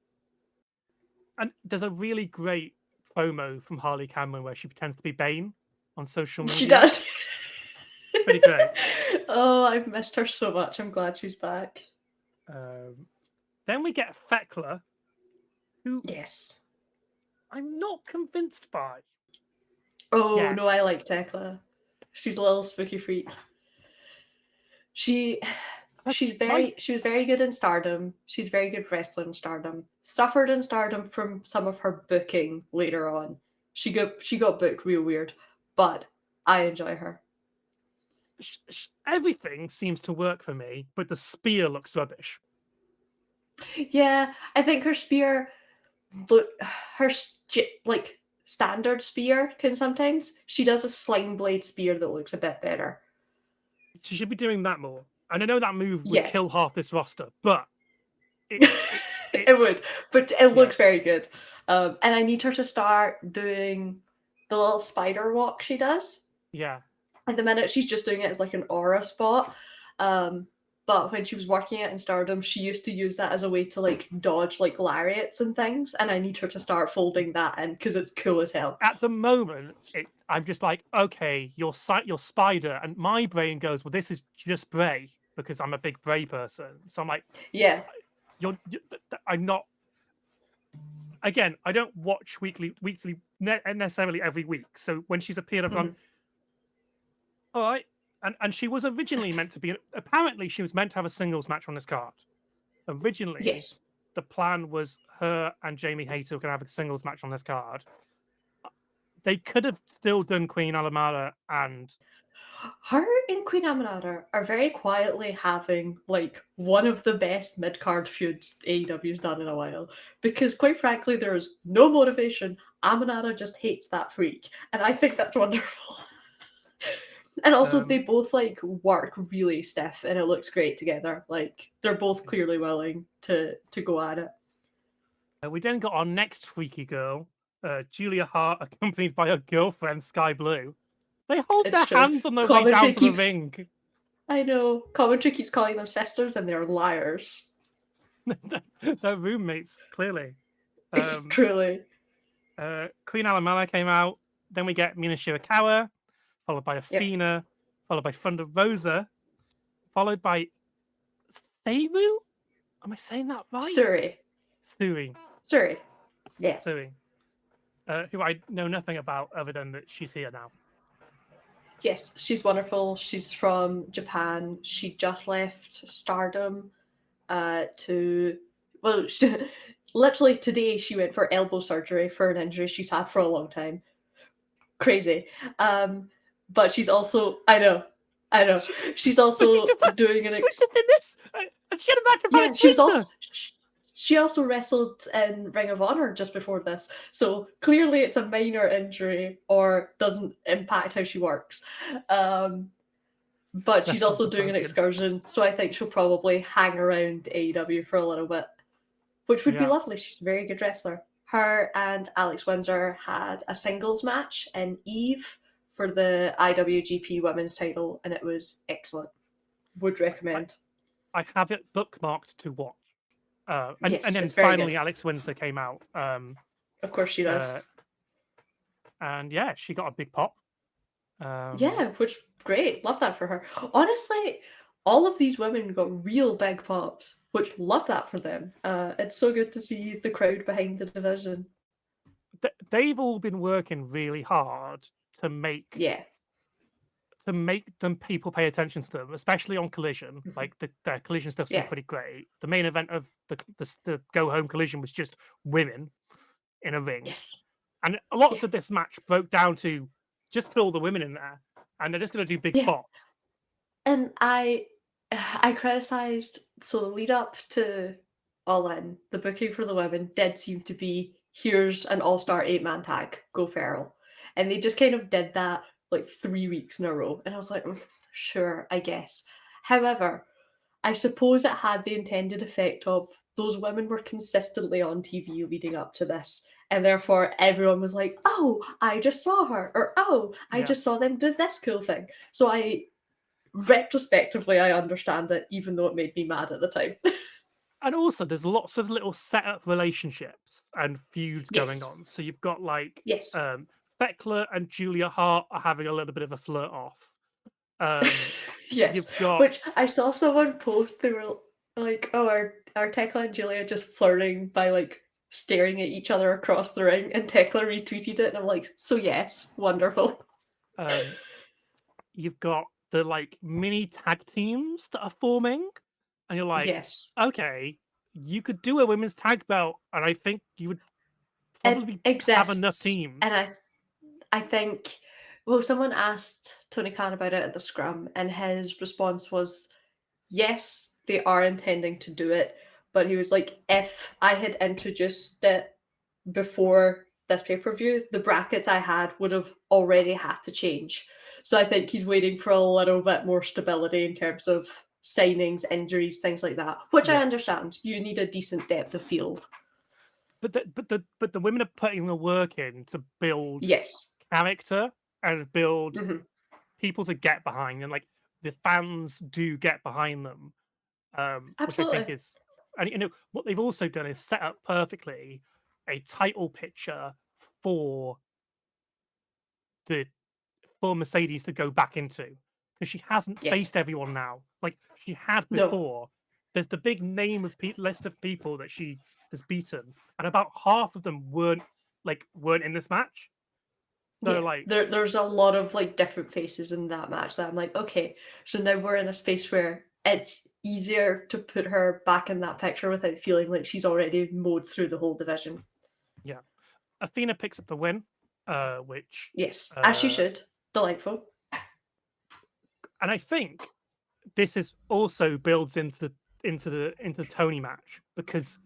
there's a really great promo from Harley Cameron where she pretends to be Bane on social media. She does. Pretty great. Oh, I've missed her so much. I'm glad she's back. Then we get Fekla, who Yes. I'm not convinced by. Oh Yeah, no, I like Tekla. She's a little spooky freak. She that's my she was very good in Stardom. She's very good wrestler in Stardom. Suffered in Stardom from some of her booking later on. She got booked real weird, but I enjoy her. everything seems to work for me, but the spear looks rubbish. Yeah, I think her spear look her like standard spear can sometimes. She does a sling blade spear that looks a bit better. She should be doing that more. And I know that move would Yeah. kill half this roster, but it It would, but it yeah, looks very good. And I need her to start doing the little spider walk she does. yeah. At the minute, she's just doing it as like an aura spot. Um, but when she was working it in Stardom, she used to use that as a way to like dodge like lariats and things. And I need her to start folding that in because it's cool as hell. At the moment, I'm just like, okay, your spider, and my brain goes, well, this is just Bray because I'm a big Bray person. So I'm like, Yeah. I'm not. Again, I don't watch weekly necessarily every week. So when she's appeared, I've gone, Mhm. all right. And she was originally meant to be. Apparently, she was meant to have a singles match on this card. Originally, Yes. the plan was her and Jamie Hayter were going to have a singles match on this card. They could have still done Queen Alamara and Her and Queen Aminata are very quietly having like one of the best mid card feuds AEW's done in a while. Because quite frankly, there's no motivation. Aminata just hates that freak. And I think that's wonderful. And also they um, both like work really stiff and it looks great together. Like they're both clearly willing to go at it. we then got our next freaky girl, Julia Hart, accompanied by her girlfriend Sky Blue. They hold It's their true. hands on their way down Commentary to the keeps ring. I know. Commentary keeps calling them sisters and they're liars. They're roommates, clearly. Um, Truly. Queen Alamala came out. Then we get Mina Shirakawa, followed by Yep. Athena, followed by Thunder Rosa, followed by Seiru. Am I saying that right? Suri. Suri. Suri. Yeah. Suri. Who I know nothing about other than that she's here now. Yes, she's wonderful. She's from Japan. She just left Stardom to, well, literally today she went for elbow surgery for an injury she's had for a long time. Crazy. But she's also, I know, She, she's but also doing she was just in this, and she had a match with yeah, she was Valentina. also, she also wrestled in Ring of Honor just before this. So clearly it's a minor injury or doesn't impact how she works. Um, but she's Vessels also are doing an broken. excursion, so I think she'll probably hang around AEW for a little bit, which would be Yeah. lovely. She's a very good wrestler. Her and Alex Windsor had a singles match in Eve for the IWGP Women's title, and it was excellent. Would I, recommend. I have it bookmarked to watch. And Yes, then it's very good. finally Alex Windsor came out. Of course she does. Uh, and yeah, she got a big pop. Yeah, which great. Love that for her. Honestly, all of these women got real big pops, which love that for them. It's so good to see the crowd behind the division. They've all been working really hard to make Yeah. them people pay attention to them, especially on Collision. Mhm. Like their Collision stuff's been Yeah. pretty great. The main event of the go home Collision was just women in a ring, Yes. and lots Yeah. of this match broke down to just put all the women in there, and they're just going to do big Yeah. spots. And I criticized so the lead up to All In, the booking for the women did seem to be here's an all-star 8-man tag, go feral. And they just kind of did that like 3 weeks in a row. And I was like, sure, I guess. However, I suppose it had the intended effect of those women were consistently on TV leading up to this. And therefore, everyone was like, oh, I just saw her. Or, oh, I Yeah. just saw them do this cool thing. So retrospectively, I understand it, even though it made me mad at the time. And also, there's lots of little setup relationships and feuds going Yes. on. So you've got like Yes. Beckler and Julia Hart are having a little bit of a flirt off. Yes. You've got Which I saw someone post, they were like, oh, our Tekla and Julia just flirting by like staring at each other across the ring, and Tekla retweeted it, and I'm like, so yes, wonderful. You've got the like mini tag teams that are forming, and you're like, Yes. okay, you could do a women's tag belt, and I think you would It probably have enough exists, and teams. I think, well, someone asked Tony Khan about it at the scrum, and his response was, yes, they are intending to do it, but he was like, if I had introduced it before this pay-per-view, the brackets I had would have already had to change. So I think he's waiting for a little bit more stability in terms of signings, injuries, things like that, which I Yeah, understand. You need a decent depth of field. but the women are putting the work in to build Yes. character and build Mhm. people to get behind, and like the fans do get behind them, which I think Absolutely. is, and you know what they've also done is set up perfectly a title picture for the for Mercedes to go back into, because she hasn't Yes. faced everyone now like she had No. before. There's the big name of list of people that she has beaten, and about half of them weren't in this match. So Yeah. like, There's a lot of like different faces in that match that I'm like, okay, so now we're in a space where it's easier to put her back in that picture without feeling like she's already mowed through the whole division. yeah, Athena picks up the win, which Yes. As she uh, should. Delightful. and I think this is also builds into the Tony match, because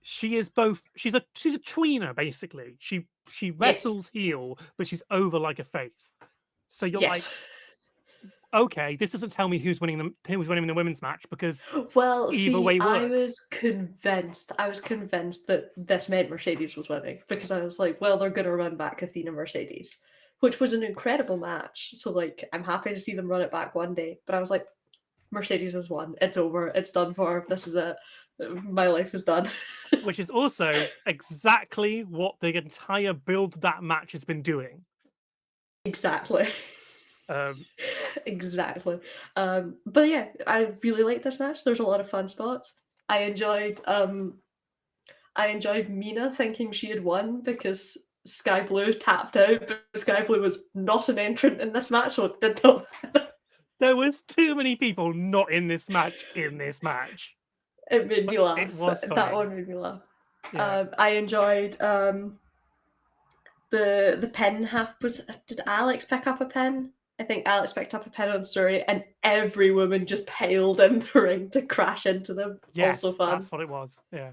she is both she's a tweener basically. She Yes. wrestles heel, but she's over like a face. So you're Yes. like, okay, this doesn't tell me who's winning the women's match, because Well, either see, way I works. was convinced. I was convinced that this meant Mercedes was winning because I was like, well, they're going to run back Athena Mercedes, which was an incredible match. So, like, I'm happy to see them run it back one day. But I was like, Mercedes has won. It's over. It's done for. This is it. My life is done. Which is also exactly what the entire build to that match has been doing. Exactly. Um, Exactly. But yeah, I really like this match. There's a lot of fun spots. I enjoyed Mina thinking she had won because Sky Blue tapped out, but Sky Blue was not an entrant in this match, so it did not matter. there was too many people not in this match It made but me it laugh. was That funny. one made me laugh. Yeah. I enjoyed the pin half was did Alex pick up a pin? I think Alex picked up a pin on Surrey and every woman just piled in the ring to crash into them. Also Yes, fun. that's what it was. Yeah.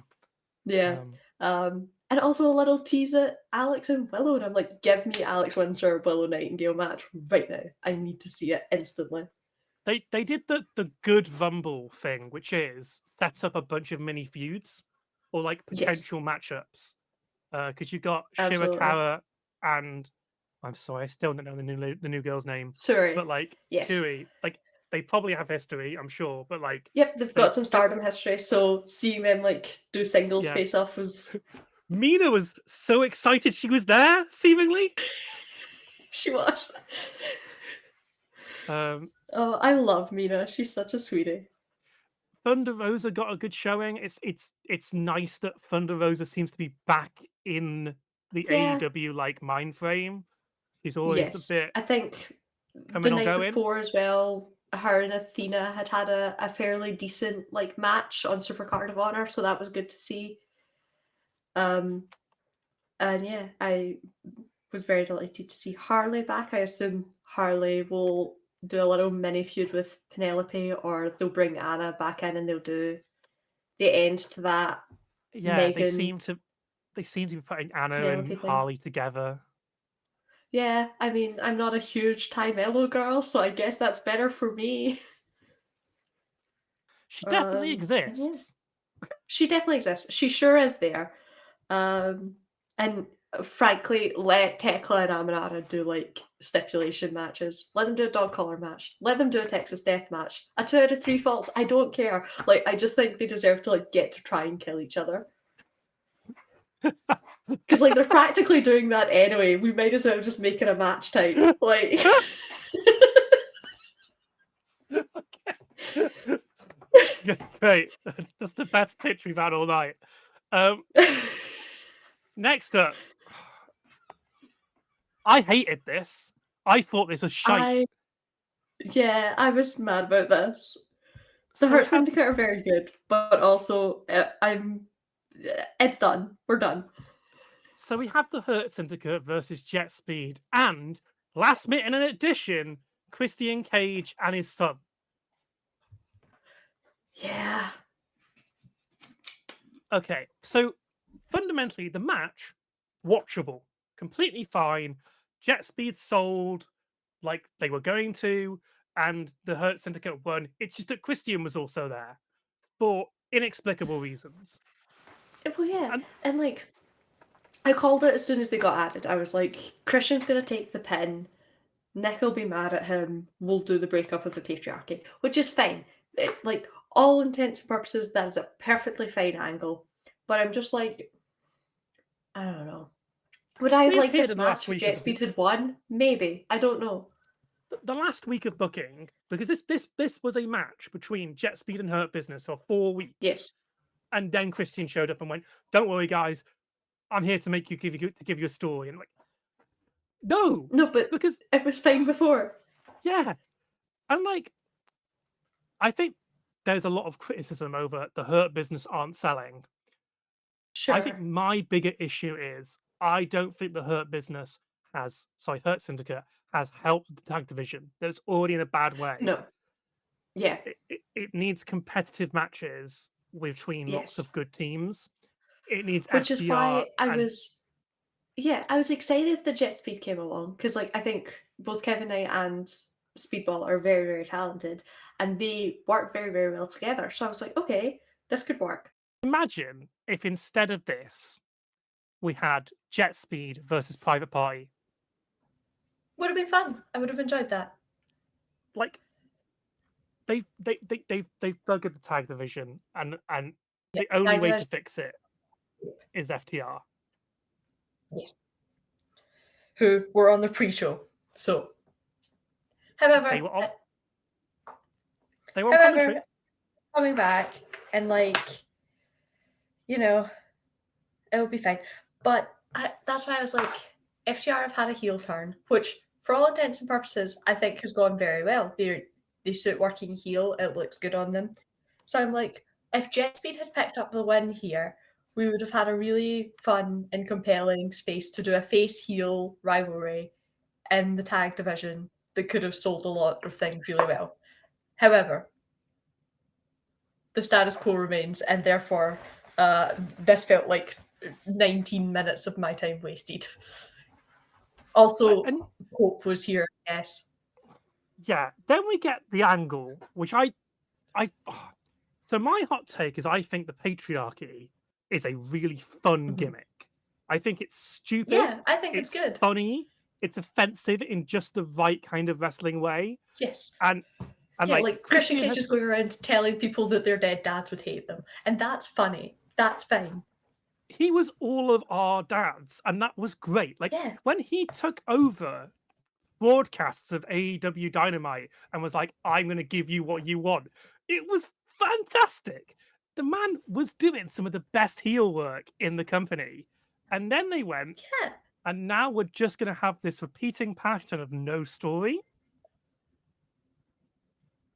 Yeah. Um, And also a little tease at Alex and Willow, and I'm like, give me Alex Windsor Willow Nightingale match right now. I need to see it instantly. they did the good Rumble thing, which is set up a bunch of mini feuds or like Yes, potential matchups. Because you got absolutely. Shirakara and, I'm sorry, I still don't know the new girl's name, Sorry. but like Yes. Tui, like they probably have history, I'm sure, but like Yep, they've they got some but stardom history, so seeing them like do singles yeah, face off was Mina was so excited she was there, seemingly. she was. Um, Oh, I love Mina. She's such a sweetie. Thunder Rosa got a good showing. It's nice that Thunder Rosa seems to be back in the Yeah. AEW like mind frame. She's always a Yes. bit I think the coming or night going. before as well, her and Athena had a fairly decent like match on Super Card of Honor, so that was good to see. Um, and yeah, I was very delighted to see Harley back. I assume Harley will do a little mini feud with Penelope, or they'll bring Anna back in and they'll do the end to that Yeah, Megan they seem to be putting Anna and Penelope thing. Harley together. Yeah, I mean, I'm not a huge Ty Mello girl, so I guess that's better for me. She definitely And yeah, exists. she definitely exists. She sure is there. And frankly, let Tekla and Aminata do like stipulation matches. Let them do a dog collar match. Let them do a Texas death match. A 2 out of 3 falls. I don't care. Like, I just think they deserve to like get to try and kill each other. Because like they're practically doing that anyway. We might as well just make it a match type. Like Okay. Great. That's the best pitch we've had all night. Next up, I hated this. I thought this was shite. I was mad about this. The So we Hurt have Syndicate are very good, but also it's done. We're done. the Hurt Syndicate versus Jet Speed, and last minute in an addition, Christian Cage and his son. Yeah. Okay, so fundamentally, the match, watchable, completely fine. Jet Speed sold like they were going to, and the Hurt Syndicate won. It's just that Christian was also there for inexplicable reasons. Well, yeah. And And like, I called it as soon as they got added. I was like, Christian's gonna take the pin. Nick will be mad at him. We'll do the breakup of the patriarchy, which is fine. Like, all intents and purposes, that is a perfectly fine angle. But I'm just like, I don't know. Would I have they liked appeared this in the last match if week of Jet Speed had won? Maybe. I don't know. the last week of booking, because this was a match between Jet Speed and Hurt Business for 4 weeks. Yes. And then Christian showed up and went, "Don't worry, guys, I'm here to give you a story." And I'm like, no, but because it was fine before. yeah, and like, I think there's a lot of criticism over the Hurt Business aren't selling. Sure. I think my bigger issue is I don't think the Hurt Syndicate has helped the tag division. That's already in a bad way. No. Yeah. It needs competitive matches between lots of Yes. good teams. It needs Which is FTR why I and was excited that Jet Speed came along because, like, I think both Kevin Knight and Speedball are very, very talented, and they work very, very well together. So I was like, okay, this could work. imagine if instead of this we had Jet Speed versus Private Party. Would have been fun. I would have enjoyed that. Like they've buggered the tag division, and Yeah, the only tag way to division. fix it is FTR. Yes. Who were on the pre-show. So, however, They were on commentary. coming back and, like, you know, it'll be fine. But that's why I was like, FTR have had a heel turn, which, for all intents and purposes, I think has gone very well. They suit working heel. It looks good on them. So I'm like, if Jet Speed had picked up the win here, we would have had a really fun and compelling space to do a face-heel rivalry in the tag division that could have sold a lot of things really well. However, the status quo remains, and therefore this felt like 19 minutes of my time wasted. Also, Hope was here, yes. Yeah, then we get the angle, which so my hot take is I think the patriarchy is a really fun gimmick. I think it's stupid. Yeah, I think it's good. Funny. It's offensive in just the right kind of wrestling way. Yes. And yeah, like Christian Cage is going around telling people that their dead dads would hate them. And that's funny. That's fine. He was all of our dads, and that was great. Like when he took over broadcasts of AEW Dynamite and was like, "I'm going to give you what you want," it was fantastic. The man was doing some of the best heel work in the company. And then they went, and now we're just going to have this repeating pattern of no story.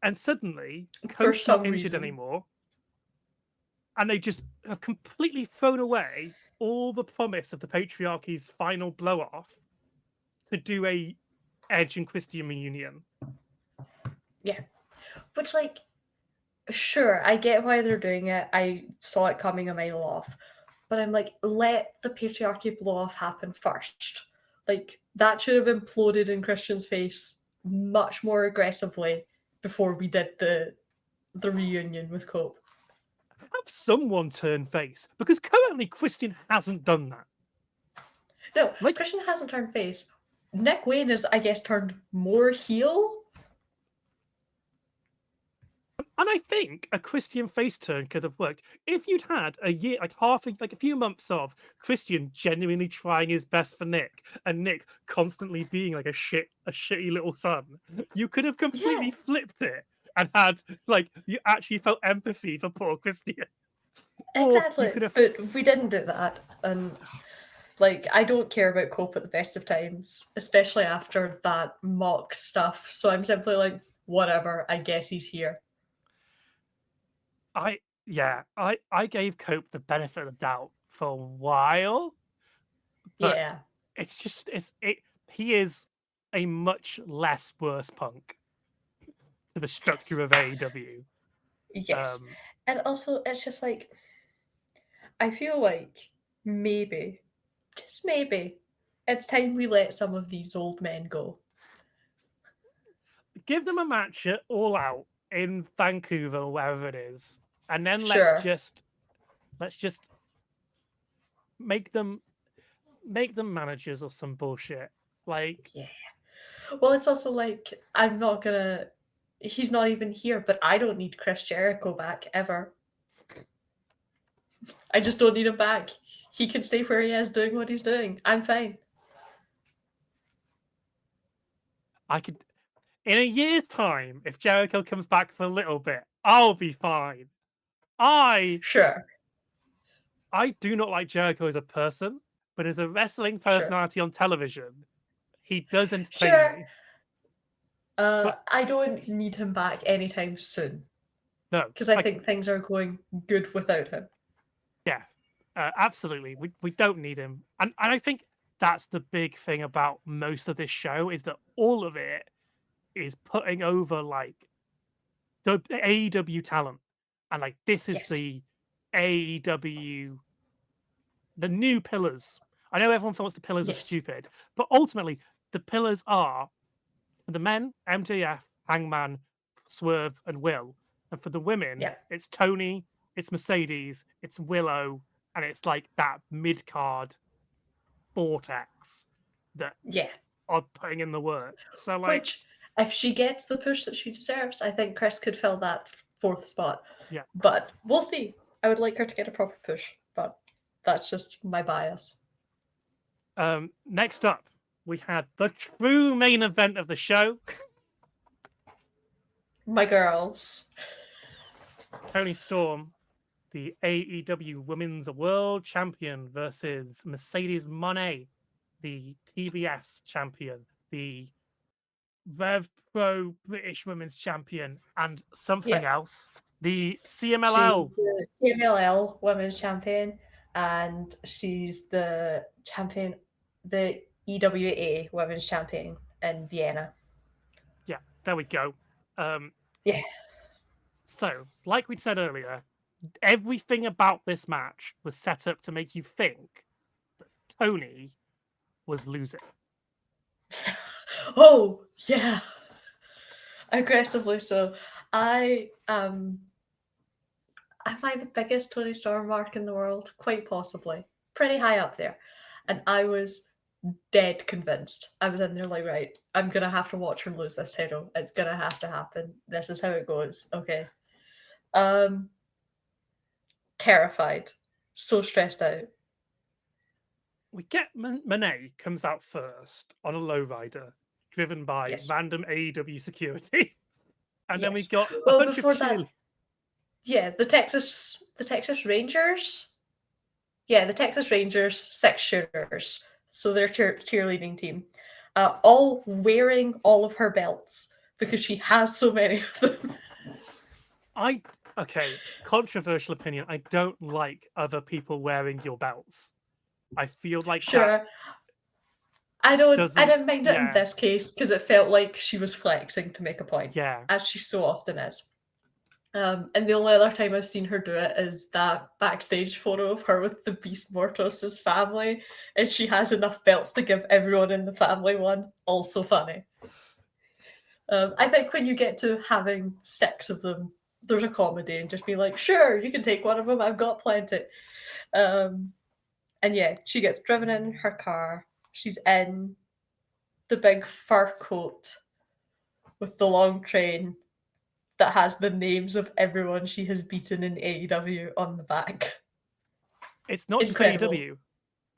And suddenly, Coach's not injured anymore. And they just have completely thrown away all the promise of the patriarchy's final blow-off to do a Edge and Christian reunion. Yeah. Which, like, sure, I get why they're doing it. I saw it coming a mile off. But I'm like, let the patriarchy blow-off happen first. Like, that should have imploded in Christian's face much more aggressively before we did the reunion with Cope. Have someone turn face, because currently Christian hasn't done that. No, like, Christian hasn't turned face. Nick Wayne has, I guess, turned more heel. And I think a Christian face turn could have worked if you'd had a year, like a few months of Christian genuinely trying his best for Nick, and Nick constantly being like a shitty little son. You could have completely flipped it and had, like, you actually felt empathy for poor Christian. Exactly, could have. but we didn't do that, and like I don't care about Cope at the best of times, especially after that mock stuff. So I'm simply like, whatever. I guess he's here. I gave Cope the benefit of the doubt for a while, but Yeah. it's just he is a much less worse punk to the structure Yes. of AEW. Yes. And also, it's just like I feel like maybe, just maybe, it's time we let some of these old men go. Give them a match at All Out in Vancouver or wherever it is, and then Sure. let's just make them managers or some bullshit. Like, Yeah. Well, it's also like I'm not gonna. He's not even here, but I don't need Chris Jericho back ever. I just don't need him back. He can stay where he is doing what he's doing. I'm fine. I could in a year's time, if Jericho comes back for a little bit, I'll be fine. I Sure, I do not like Jericho as a person, but as a wrestling sure, personality on television, he does entertain sure. me. But I don't need him back anytime soon no, because I like, think things are going good without him. yeah, absolutely. We don't need him, and I think that's the big thing about most of this show is that all of it is putting over like the AEW talent, and like this is Yes, the AEW, the new pillars. I know everyone thought the pillars were yes, stupid, but ultimately the pillars are for the men, MJF, Hangman, Swerve, and Will. And for the women, yeah, it's Tony, it's Mercedes, it's Willow, and it's like that mid card vortex that yeah. are putting in the work. So like, Which, if she gets the push that she deserves, I think Chris could fill that fourth spot. yeah. But we'll see. I would like her to get a proper push, but that's just my bias. Next up, we had the true main event of the show. My girls. Tony Storm, the AEW Women's World Champion, versus Mercedes Moné, the TBS champion, the Rev Pro British Women's Champion, and something Yeah. else, the She's CMLL. the CMLL Women's Champion, and she's the champion, the EWA Women's Champion in Vienna. Yeah, there we go. Um, Yeah. so, like we said earlier, everything about this match was set up to make you think that Tony was losing. Oh, yeah. Aggressively so. I am I the biggest Tony Storm mark in the world? Quite possibly. Pretty high up there. And I was dead convinced. I was in there like, right, I'm gonna have to watch her lose this title. It's gonna have to happen. This is how it goes. Okay. Um Terrified. So stressed out. We get Monet comes out first on a lowrider, driven by Yes. random AEW security, and then we Yes. got a Well bunch of before that, cheerleaders. yeah, the Texas Rangers. Yeah, the Texas Rangers six shooters. So their cheerleading team. All wearing all of her belts because she has so many of them. I okay, controversial opinion. I don't like other people wearing your belts. I feel like that Sure. I doesn't. didn't mind it in Yeah, this case because it felt like she was flexing to make a point, yeah. as she so often is. And the only other time I've seen her do it is that backstage photo of her with the Beast Mortos' family, and she has enough belts to give everyone in the family one. Also funny. I think when you get to having six of them, there's a comedy and just be like, sure, you can take one of them. I've got plenty. Um, and yeah, she gets driven in her car. She's in the big fur coat with the long train that has the names of everyone she has beaten in AEW on the back. It's not just Incredible. AEW.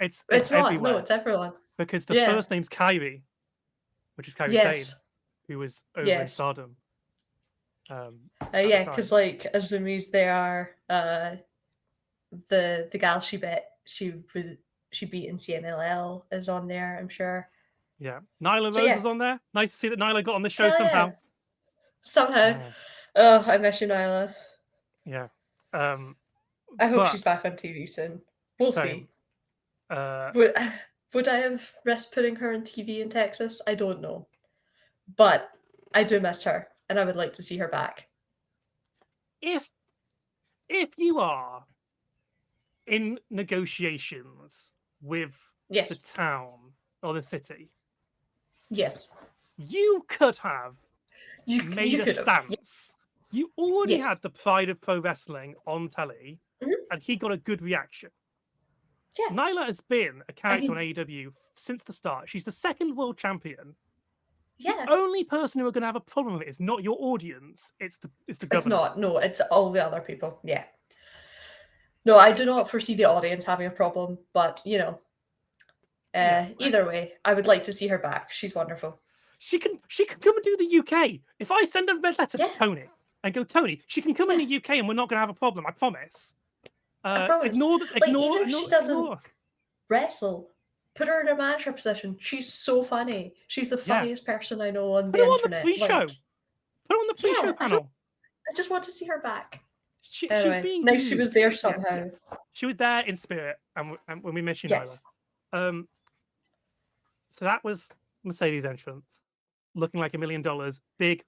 It's It's not. No, everywhere it's everyone. because the Yeah. first name's Kyrie, which is Kyrie Sane, Yes. who was over in Yes. Stardom at the Yeah, because time. like Azumi's there, the gal she beat in CMLL is on there, I'm sure. Yeah. Nyla So, Rose yeah. was on there. Nice to see that Nyla got on the show Hell somehow. yeah. Somehow. Yeah. Oh, I miss you, Nyla. Yeah. I hope but- she's back on TV soon. We'll Same. see. Would I have risked putting her on TV in Texas? I don't know. But I do miss her, and I would like to see her back. If you are in negotiations with Yes. the town or the city, Yes. you could have You made a could have. stance. You already Yes. had the Pride of Pro Wrestling on telly, Mhm. and he got a good reaction. Yeah. Nyla has been a character And on AEW since the start. She's the second world champion. Yeah. The only person who are going to have a problem with it is not your audience. It's the government. It's not. No, it's all the other people. Yeah. No, I do not foresee the audience having a problem, but either way, I would like to see her back. She's wonderful. She can come and do the UK. If I send a red letter Yeah. to Tony and go, Tony, she can come in the UK and we're not going to have a problem. I promise. I promise. Ignore Even if she doesn't wrestle, put her in a manager position. She's so funny. She's the funniest person I know on Put the her internet. on the pre-show. Put her on the pre-show panel. I just want to see her back. She's Anyway, being nice used. she was there somehow. Yeah. She was there in spirit, and when we miss you, Yes. Nyla. So that was Mercedes' entrance, looking like $1 million. Big,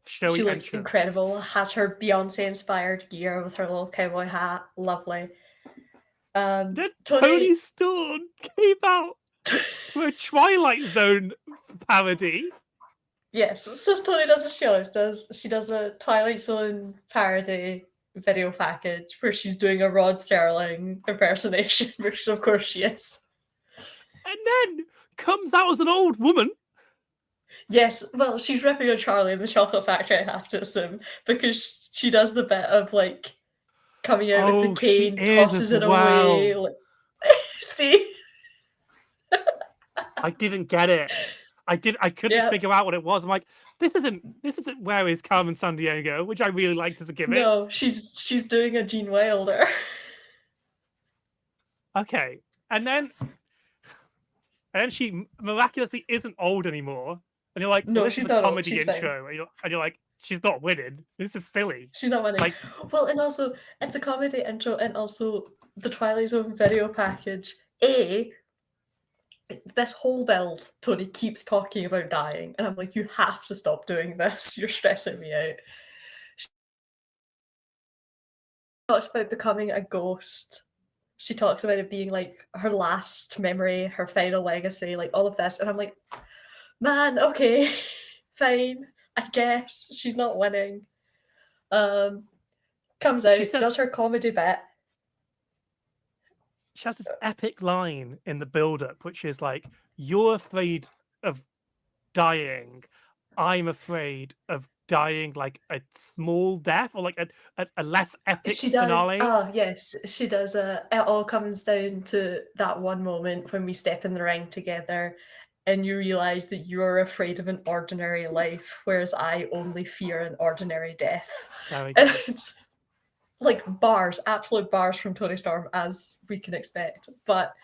showy She looks entrance. incredible. Has her Beyonce-inspired gear with her little cowboy hat. Lovely. Then Tony Storm came out to a Twilight Zone parody. Yes, so Tony does what she always does. She does a Twilight Zone parody video package where she's doing a Rod Serling impersonation, which of course she is. And then comes out as an old woman. Yes, well, she's ripping on Charlie in the Chocolate Factory, I have to assume, because she does the bit of like coming out with the cane, tosses it away. Like, see? I didn't get it. I couldn't figure out what it was. I'm like, this isn't Where is Carmen Sandiego, which I really liked as a gimmick. No, she's doing a Gene Wilder. Okay, and then she miraculously isn't old anymore, and you're like, no, this she's is a not comedy old. She's intro, and you're like, she's not winning. This is silly. She's not winning. Like, well, and also it's a comedy intro, and also the Twilight Zone video package. This whole build, Tony keeps talking about dying, and I'm like, you have to stop doing this. You're stressing me out. She talks about becoming a ghost. She talks about it being like her last memory, her final legacy, like all of this, and I'm like, man, okay, fine, I guess she's not winning. Comes out, does her comedy bit. She has this epic line in the build-up, which is like, "You're afraid of dying. I'm afraid of dying like a small death, or like a less epic finale." Oh yes, she does. It all comes down to that one moment when we step in the ring together, and you realize that you're afraid of an ordinary life, whereas I only fear an ordinary death. And it's like bars, absolute bars from Tony Storm, as we can expect. But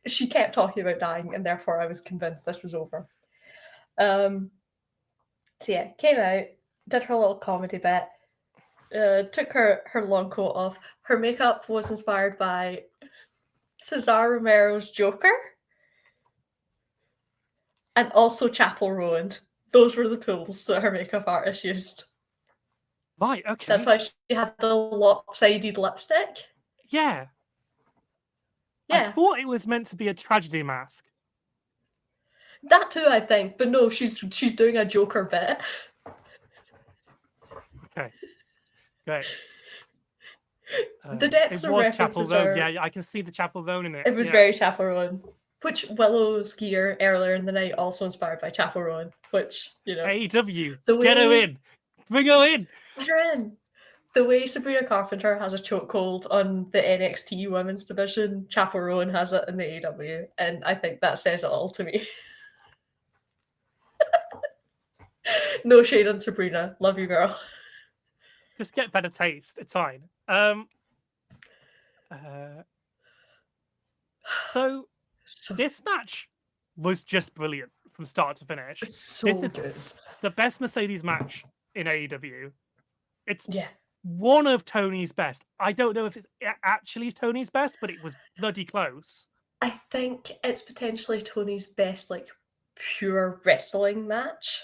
she kept talking about dying, and therefore I was convinced this was over. So yeah, came out, did her little comedy bit, took her long coat off. Her makeup was inspired by Cesar Romero's Joker, and also Chapel Rowan. Those were the pools that her makeup artist used. Right, okay. That's why she had the lopsided lipstick. Yeah. I thought it was meant to be a tragedy mask. That too, I think, but no, she's doing a Joker bit. Okay, great. The depths of references are... Yeah, I can see the Chapel Rowan in it. It was very Chapel Rowan, which Willow's gear earlier in the night also inspired by Chapel Rowan, which, AEW, get her in! Bring her in! Get her in! The way Sabrina Carpenter has a chokehold on the NXT women's division, Chapel Rowan has it in the AEW, and I think that says it all to me. No shade on Sabrina. Love you, girl. Just get better taste. It's fine. So So this match was just brilliant from start to finish. it's so This is good. the best Mercedes match in AEW. It's Yeah. one of Tony's best. I don't know if it's actually Tony's best, but it was bloody close. I think it's potentially Tony's best, like, pure wrestling match.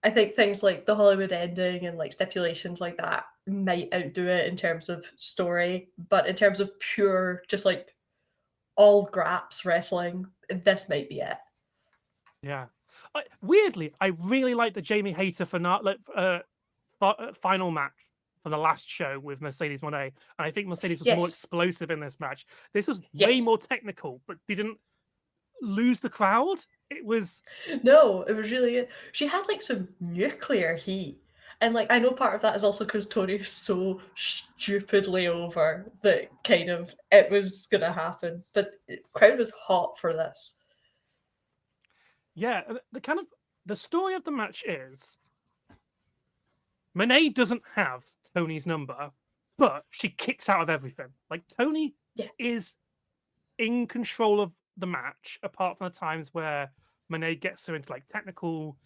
I think things like the Hollywood ending and like stipulations like that might outdo it in terms of story, but in terms of pure, just like all graps wrestling, this might be it. Yeah. Weirdly, I really like the Jamie Hayter final match for the last show with Mercedes Moné, and I think Mercedes was more Yes. explosive in this match. This was way Yes. more technical, but didn't lose the crowd. It was No, it was really good. She had like some nuclear heat. And like I know part of that is also because Tony is so stupidly over that kind of it was gonna happen. But crowd was hot for this. yeah. The story of the match is Monet doesn't have Tony's number, but she kicks out of everything. Like Tony Yeah. is in control of the match, apart from the times where Monet gets her into like technical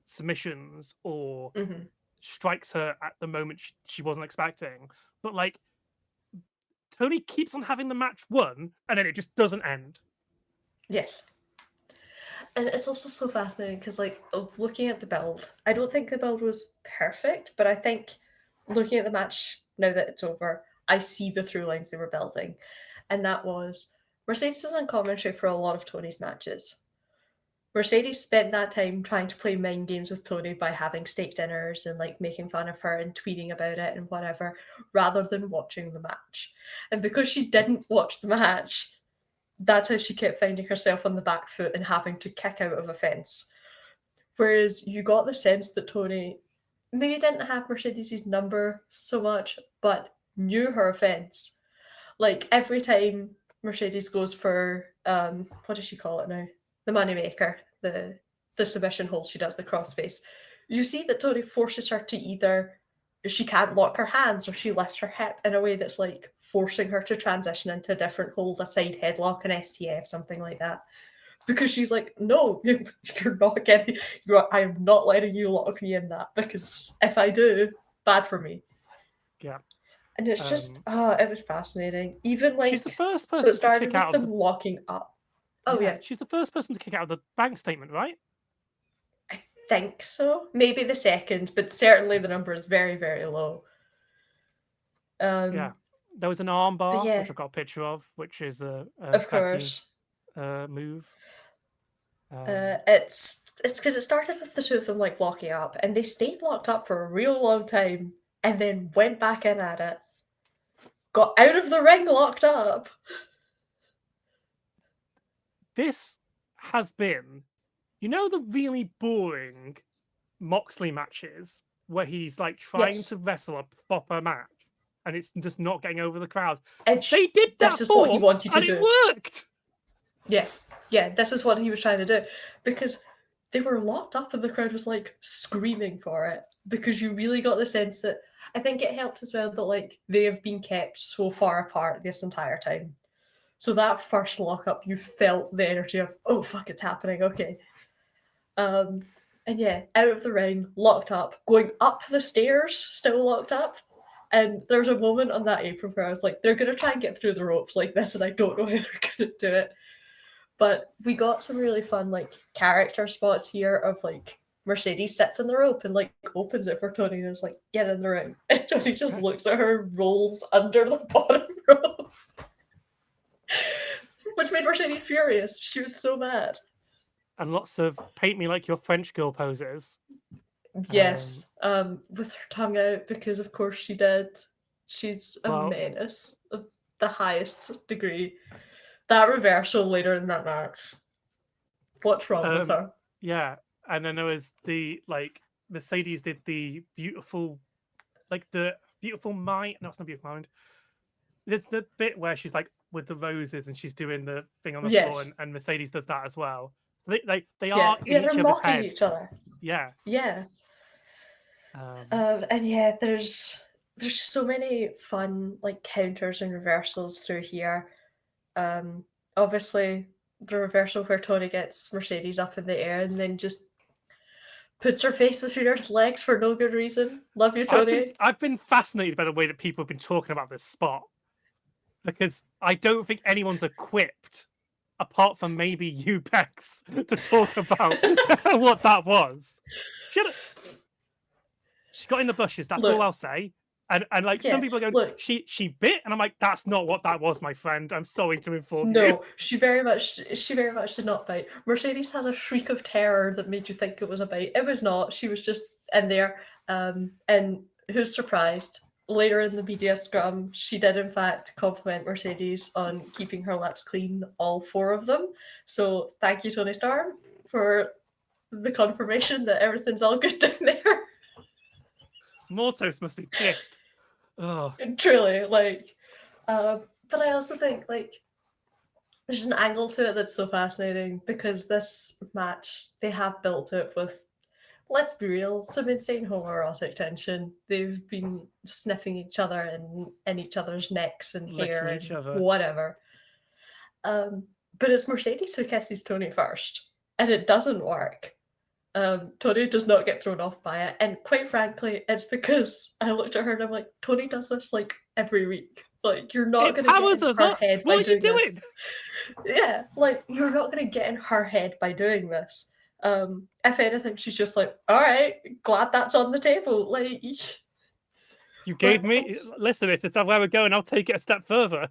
submissions or Mhm. strikes her at the moment she wasn't expecting. But like Tony keeps on having the match won, and then it just doesn't end. Yes. And it's also so fascinating because, like, of looking at the build, I don't think the build was perfect, but I think looking at the match now that it's over, I see the through lines they were building. And that was Mercedes was on commentary for a lot of Tony's matches. Mercedes spent that time trying to play mind games with Tony by having steak dinners and like making fun of her and tweeting about it and whatever, rather than watching the match. And because she didn't watch the match, that's how she kept finding herself on the back foot and having to kick out of a fence. Whereas you got the sense that Tony maybe didn't have Mercedes' number so much, but knew her offence. Like every time Mercedes goes for what does she call it now? The moneymaker, the submission hold she does, the crossface. You see that Tony forces her to either she can't lock her hands or she lifts her hip in a way that's like forcing her to transition into a different hold, a side headlock, an STF, something like that. Because she's like, no, you're not getting, I am not letting you lock me in that because if I do, bad for me. Yeah. And it's just, it was fascinating. Even like, she's the first so person it started to kick with out them of the, locking up. Oh yeah, she's the first person to kick out of the bank statement, right? I think so. Maybe the second, but certainly the number is very, very low. Yeah. There was an armbar, yeah. which I got a picture of, which is a Of course. move. It's because it started with the two of them like locking up, and they stayed locked up for a real long time, and then went back in at it. Got out of the ring locked up. This has been, the really boring Moxley matches where he's like trying Yes. to wrestle a proper match and it's just not getting over the crowd. Edge, They did that this is what he wanted to and do. it worked. Yeah, this is what he was trying to do. Because they were locked up and the crowd was like screaming for it. Because you really got the sense that I think it helped as well that like they have been kept so far apart this entire time. So that first lockup, you felt the energy of, oh fuck, it's happening, okay. And yeah, out of the ring, locked up, going up the stairs, still locked up. And there was a moment on that apron where I was like, they're gonna try and get through the ropes like this, and I don't know how they're gonna do it. But we got some really fun like character spots here of like Mercedes sits in the rope and like opens it for Tony and is like, get in the ring. And Tony just looks at her, rolls under the bottom rope. Which made Mercedes furious. She was so mad. And lots of paint me like your French girl poses. Yes, with her tongue out, because of course she did. She's a menace of the highest degree. That reversal later in that match. What's wrong with her? Yeah, and then there was the like Mercedes did the beautiful mind. No, it's not beautiful mind. There's the bit where she's like with the roses and she's doing the thing on the floor, and Mercedes does that as well. They are in each they're other's mocking heads. each other. Yeah. Yeah. And yeah, there's there's just so many fun like counters and reversals through here. Obviously the reversal where Tony gets Mercedes up in the air and then just puts her face between her legs for no good reason. Love you, Tony. I've been fascinated by the way that people have been talking about this spot, because I don't think anyone's equipped, apart from maybe you, Bex, to talk about what that was. She got in the bushes. That's all I'll say. And like some people are going, she bit, and I'm like, that's not what that was, my friend. I'm sorry to inform you. No, she very much did not bite. Mercedes has a shriek of terror that made you think it was a bite. It was not. She was just in there. And who's surprised? Later in the media scrum, she did in fact compliment Mercedes on keeping her lips clean, all 4 of them. So thank you, Tony Storm, for the confirmation that everything's all good down there. Mortos must be pissed. Oh. Truly, like, but I also think like there's an angle to it that's so fascinating, because this match, they have built it with, let's be real, some insane homoerotic tension. They've been sniffing each other and in each other's necks and hair and whatever. But it's Mercedes who kisses Tony first, and it doesn't work. Tony does not get thrown off by it, and quite frankly, it's because I looked at her and I'm like, Tony does this like every week. Like, you're not going to get in her head by doing this. Yeah, like, you're not going to get in her head by doing this. If anything, she's just like, all right, glad that's on the table. Like, you gave me. Listen, if it's where we're going, I'll take it a step further.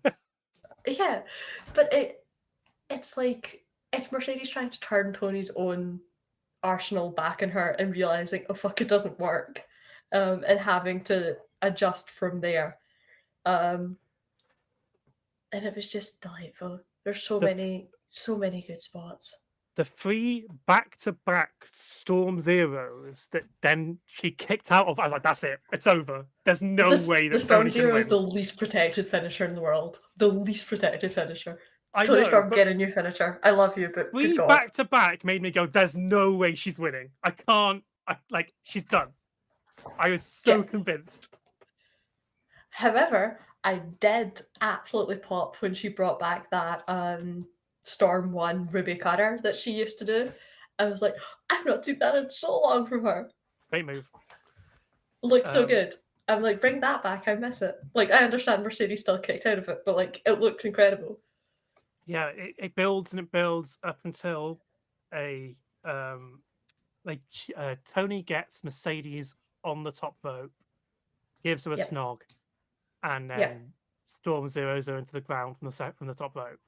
Yeah, but it's like, it's Mercedes trying to turn Tony's own arsenal back in her and realizing, oh fuck, it doesn't work, and having to adjust from there. And it was just delightful. There's so many good spots. The 3 back-to-back Storm Zeros that then she kicked out of. I was like, that's it. It's over. There's no way that the Storm Zero is the least protected finisher in the world. The least protected finisher. Tony Storm, get a new finisher. I love you, but 3 back-to-back made me go, there's no way she's winning. I can't. She's done. I was so convinced. However, I did absolutely pop when she brought back that Storm 1 Ruby Cutter that she used to do. I was like, I've not seen that in so long from her. Great move. Looked so good. I'm like, bring that back. I miss it. Like, I understand Mercedes still kicked out of it, but like, it looked incredible. Yeah, it builds and it builds up until Tony gets Mercedes on the top rope, gives her a snog, and then Storm Zeros her into the ground from the top rope.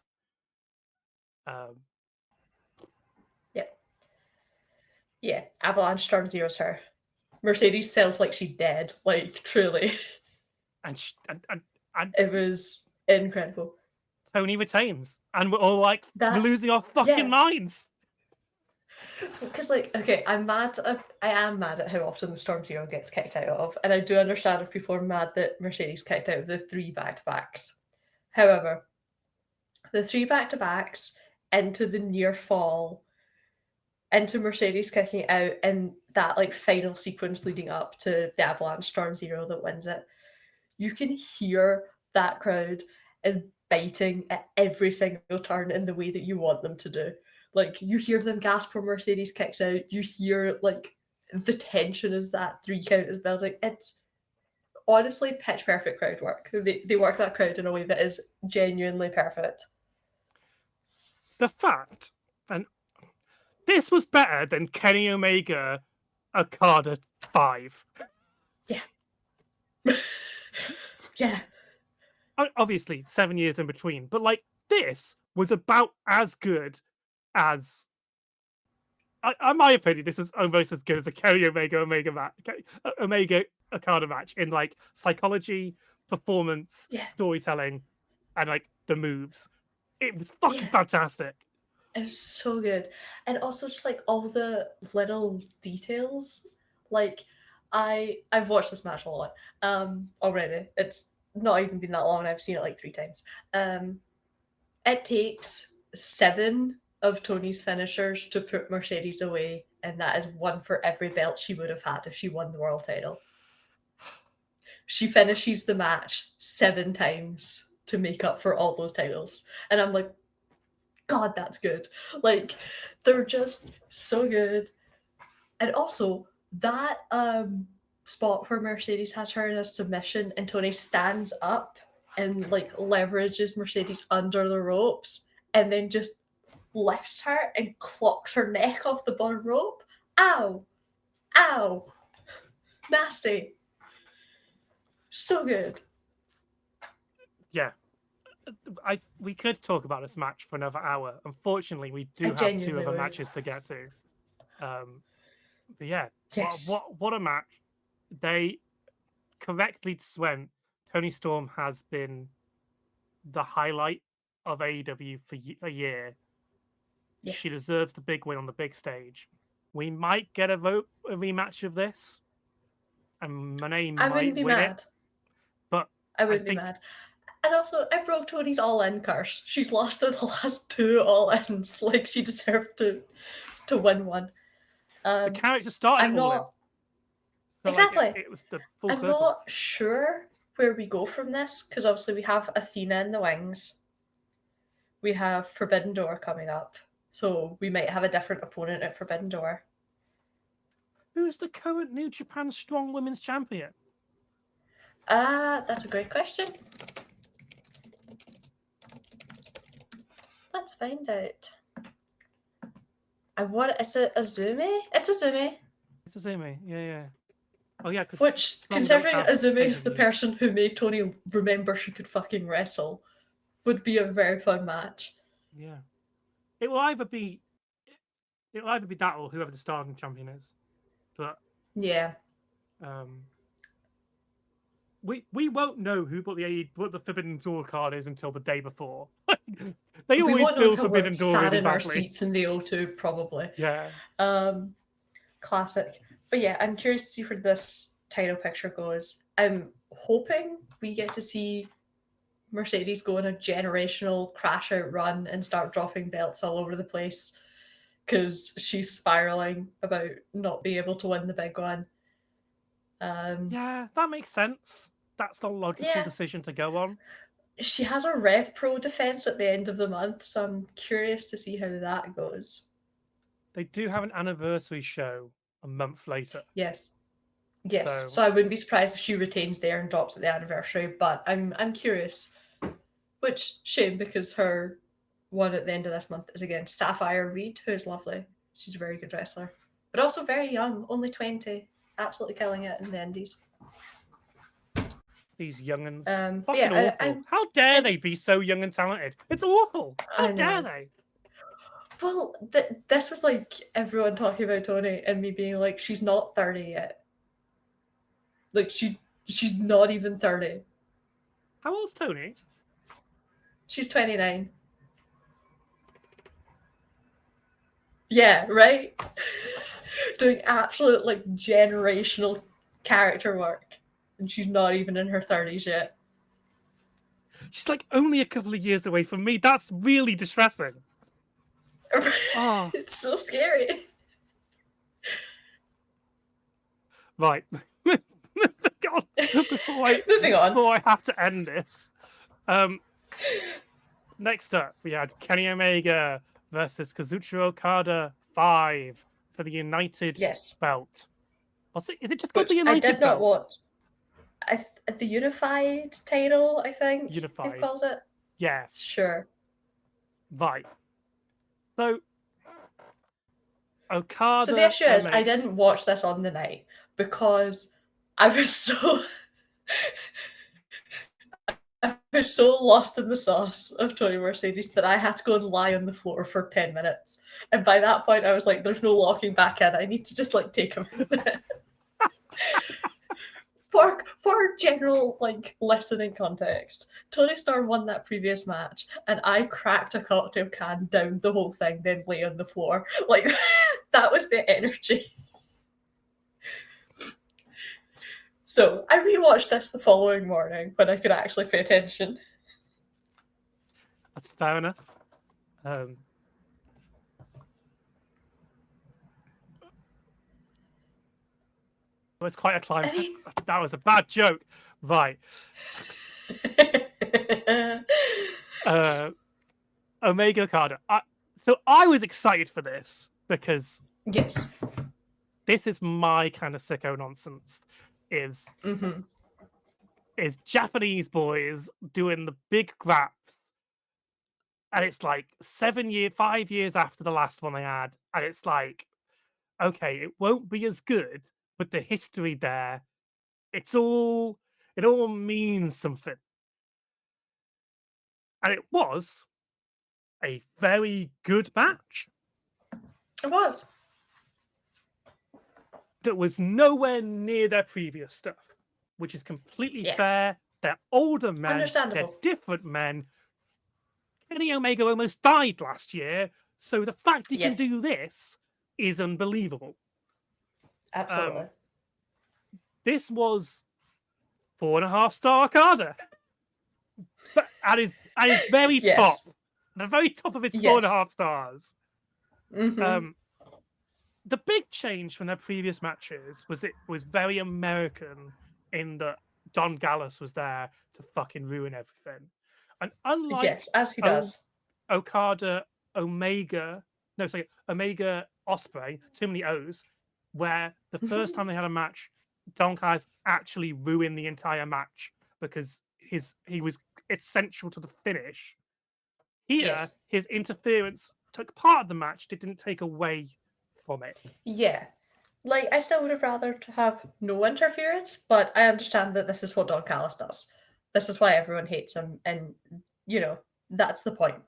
Yeah, Avalanche Storm Zeros her. Mercedes sells like she's dead, like truly. And it was incredible. Tony retains, and we're all like, we're losing our fucking minds. Because, like, okay, I am mad at how often the Storm Zero gets kicked out of, and I do understand if people are mad that Mercedes kicked out of the 3 back-to-backs. However, the 3 back-to-backs into the near fall, into Mercedes kicking out, and that like final sequence leading up to the Avalanche Storm Zero that wins it, you can hear that crowd is biting at every single turn in the way that you want them to do. Like, you hear them gasp when Mercedes kicks out. You hear like the tension as that 3 count is building. It's honestly pitch perfect crowd work. They work that crowd in a way that is genuinely perfect. The fact, and this was better than Kenny Omega Okada 5. Yeah. Yeah. Obviously, 7 years in between, but like, this was about as good as, in my opinion, this was almost as good as the Kenny Omega Okada match in like psychology, performance, storytelling, and like the moves. It was fucking fantastic. It's so good. And also just like all the little details. Like, I've watched this match a lot already. It's not even been that long. I've seen it like 3 times. It takes 7 of Tony's finishers to put Mercedes away, and that is 1 for every belt she would have had if she won the world title. she finishes the match 7 times to make up for all those titles. And I'm like, God, that's good. Like, they're just so good. And also, that spot where Mercedes has her in a submission and Tony stands up and like leverages Mercedes under the ropes and then just lifts her and clocks her neck off the bottom rope. Ow! Ow! Nasty. So good. Yeah. We could talk about this match for another hour. Unfortunately, we do I have 2 genuinely other would. matches to get to. But yeah, Yes. what a match. They correctly went, Tony Storm has been the highlight of AEW for a year. Yeah. She deserves the big win on the big stage. We might get a rematch of this, and Monet I might wouldn't be win mad. it. But I wouldn't be mad. And also, I broke Tony's all-in curse. She's lost the last 2 all-ins. Like, she deserved to win one. the character started I'm all not... in. So, Exactly. Like, it was the full I'm circle. not sure where we go from this, because obviously we have Athena in the wings. We have Forbidden Door coming up. So we might have a different opponent at Forbidden Door. Who's the current New Japan Strong Women's Champion? That's a great question. Let's find out. Is it Azumi? It's Azumi. It's Azumi, yeah. Oh yeah, because Which, considering Azumi is the person who made Tony remember she could fucking wrestle, would be a very fun match. Yeah, it will either be that or whoever the starting champion is, but yeah, we won't know what the Forbidden Door card is until the day before. we They always won't know build until Forbidden we're Door sat really in our badly. seats in the O2, probably. Yeah. Classic. But yeah, I'm curious to see where this title picture goes. I'm hoping we get to see Mercedes go on a generational crash out run and start dropping belts all over the place because she's spiraling about not being able to win the big one. Yeah, that makes sense. That's the logical decision to go on. She has a Rev Pro defense at the end of the month, so I'm curious to see how that goes. They do have an anniversary show a month later. Yes. So I wouldn't be surprised if she retains there and drops at the anniversary, but I'm curious. Which, shame, because her one at the end of this month is against Sapphire Reed, who is lovely. She's a very good wrestler. But also very young, only 20. Absolutely killing it in the indies. These young'uns. Fucking awful. How dare they be so young and talented? It's awful. How dare they? Well, this was like everyone talking about Tony and me being like, she's not 30 yet. Like, she's not even 30. How old's Tony? She's 29. Yeah, right? Doing absolute, like, generational character work. And she's not even in her 30s yet. She's like only a couple of years away from me. That's really distressing. Oh. It's so scary. Right. Moving on. Before I have to end this. Next up, we had Kenny Omega versus Kazuchika Okada 5 for the United belt. What's it? Is it just called the United belt? I did not watch. The Unified title, I think. Unified. They've called it. Yes. Sure. Right. So Okada. So the issue is, I didn't watch this on the night because I was so lost in the sauce of Tony Mercedes that I had to go and lie on the floor for 10 minutes. And by that point, I was like, there's no locking back in. I need to just like take a minute. For general like listening context, Tony Storm won that previous match, and I cracked a cocktail can down the whole thing, then lay on the floor. Like that was the energy. So I rewatched this the following morning when I could actually pay attention. That's fair enough. was quite a climb. I mean- That was a bad joke. Right. Omega Okada. So I was excited for this because Yes. this is my kind of sicko nonsense. Is Mm-hmm. Japanese boys doing the big graps, and it's like 5 years after the last one they had, and it's like, okay, it won't be as good, but the history there, it all means something, and it was a very good match It was. that was nowhere near their previous stuff, which is completely Yeah. fair. They're older men, they're Understandable. different men. Kenny Omega almost died last year, so the fact he Yes. can do this is unbelievable. Absolutely. This was 4.5-star Okada. But at his very Yes. top, the very top of his Yes. 4.5 stars. Mm-hmm. The big change from their previous matches was it was very American in that Don Gallows was there to fucking ruin everything. And unlike Yes, as he does. Okada, Omega Osprey, too many O's, where the first time they had a match, Don Callis actually ruined the entire match because he was essential to the finish. Here, Yes. his interference took part of the match, didn't take away from it. Yeah. Like, I still would have rather to have no interference, but I understand that this is what Don Callis does. This is why everyone hates him, and, that's the point.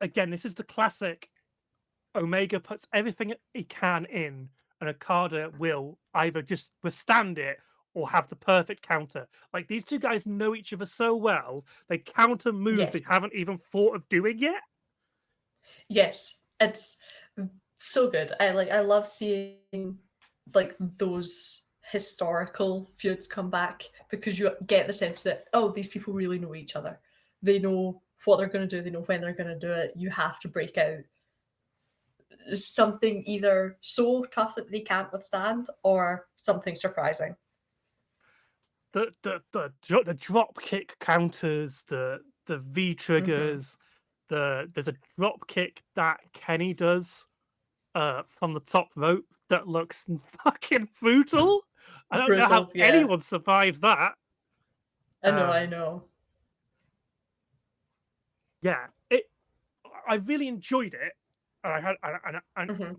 Again, this is the classic Omega puts everything he can in, and Okada will either just withstand it or have the perfect counter. Like, these two guys know each other so well, they counter moves Yes. they haven't even thought of doing yet. Yes, it's so good. I love seeing like those historical feuds come back because you get the sense that, oh, these people really know each other. They know what they're going to do. They know when they're going to do it. You have to break out something either so tough that they can't withstand or something surprising. The drop kick counters, the V triggers, there's a drop kick that Kenny does from the top rope that looks fucking brutal. I don't know how Brutal, yeah. anyone survives that. I know. Yeah, I really enjoyed it, and I had and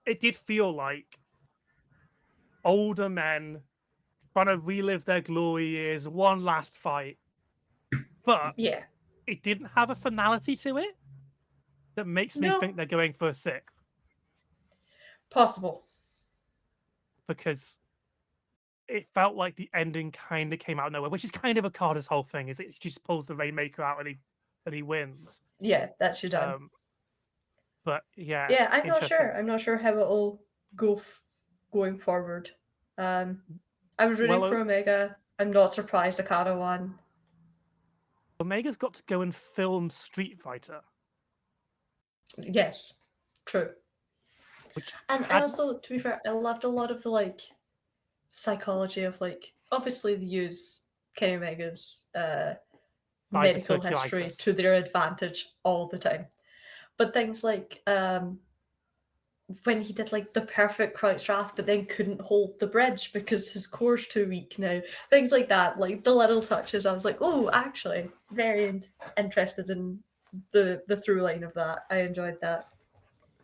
it did feel like older men trying to relive their glory years, one last fight, but Yeah. it didn't have a finality to it that makes me No. think they're going for a 6th, Possible. because it felt like the ending kind of came out of nowhere, which is kind of Okada's whole thing. Is it just pulls the Rainmaker out and he wins. Yeah, that's your done. But yeah, Yeah, I'm not interesting. sure. I'm not sure how it'll go going forward. I was rooting for Omega. I'm not surprised Okada won. Omega's got to go and film Street Fighter. Yes, true. And I also, to be fair, I loved a lot of the psychology of obviously they use Kenny Omega's medical history to their advantage all the time. But things like when he did the perfect crouch wrath but then couldn't hold the bridge because his core's too weak now. Things like that, the little touches, I was like, oh, actually, very interested in the through line of that. I enjoyed that.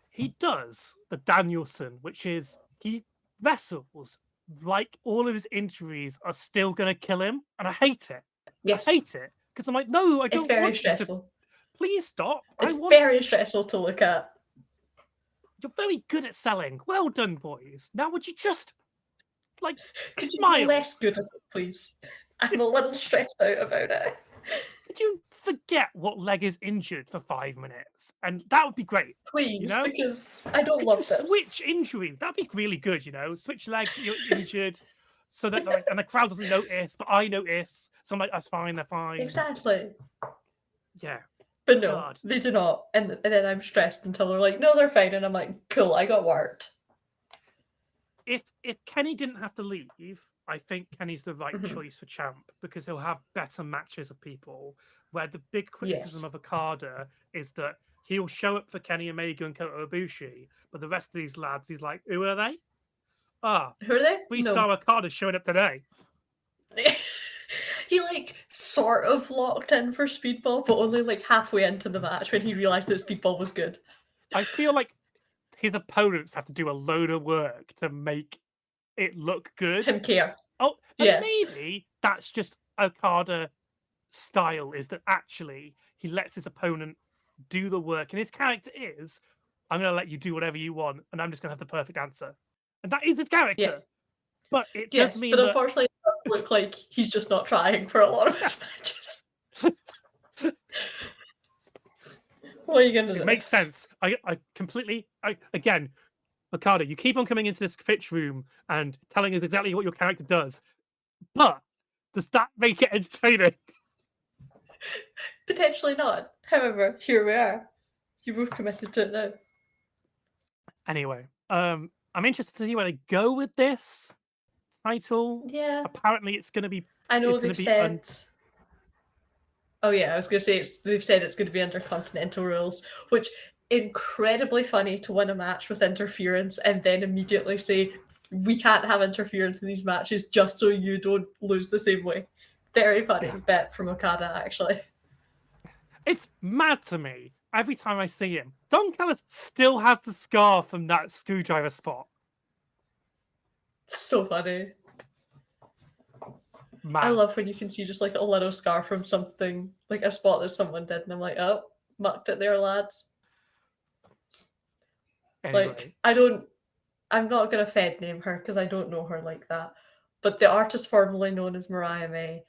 He does the Danielson, which is he wrestles like all of his injuries are still going to kill him, and I hate it. Yes. I hate it because I'm like, no, I don't. It's very want stressful. You to... Please stop. It's very stressful to look at. You're very good at selling. Well done, boys. Now would you just could smile? You be less good at it, please? I'm a little stressed out about it. Could you forget what leg is injured for 5 minutes? And that would be great. Please, because I don't love this. Switch injury. That'd be really good, Switch leg, you're injured. So that and the crowd doesn't notice, but I notice. So I'm like, that's fine, they're fine. Exactly. Yeah. But no, God. they do not. And then I'm stressed until they're like, no, they're fine. And I'm like, cool, I got worked. If Kenny didn't have to leave, I think Kenny's the right Mhm. choice for champ because he'll have better matches with people. Where the big criticism Yes. of Okada is that he'll show up for Kenny Omega and Kota Ibushi, but the rest of these lads, he's like, who are they? Ah, Who are they? Three-star No. Okada's showing up today. He like sort of locked in for Speedball, but only like halfway into the match when he realized that Speedball was good. I feel like his opponents have to do a load of work to make it look good. Him care. Oh, and Yeah. maybe that's just Okada style, is that actually he lets his opponent do the work, and his character is, I'm going to let you do whatever you want, and I'm just going to have the perfect answer. And that is his character. Yeah. But it does Yes, mean but that unfortunately, it does look like he's just not trying for a lot of his matches. What are you going to do? it makes sense. I completely, again, Okada, you keep on coming into this pitch room and telling us exactly what your character does, but does that make it entertaining? Potentially not. However, here we are. You both committed to it now. Anyway, I'm interested to see where they go with this title. Yeah. Apparently, it's going to be. I know it's gonna they've be said. Oh yeah, I was going to say they've said it's going to be under Continental rules, which incredibly funny to win a match with interference and then immediately say we can't have interference in these matches just so you don't lose the same way. Very funny bit from Okada, actually. It's mad to me every time I see him. Don Callis still has the scar from that screwdriver spot. So funny. Man. I love when you can see just like a little scar from something, like a spot that someone did, and I'm like, oh, mucked it there, lads. Anyway. Like, I'm not going to Fed name her because I don't know her like that. But the artist formerly known as Mariah May,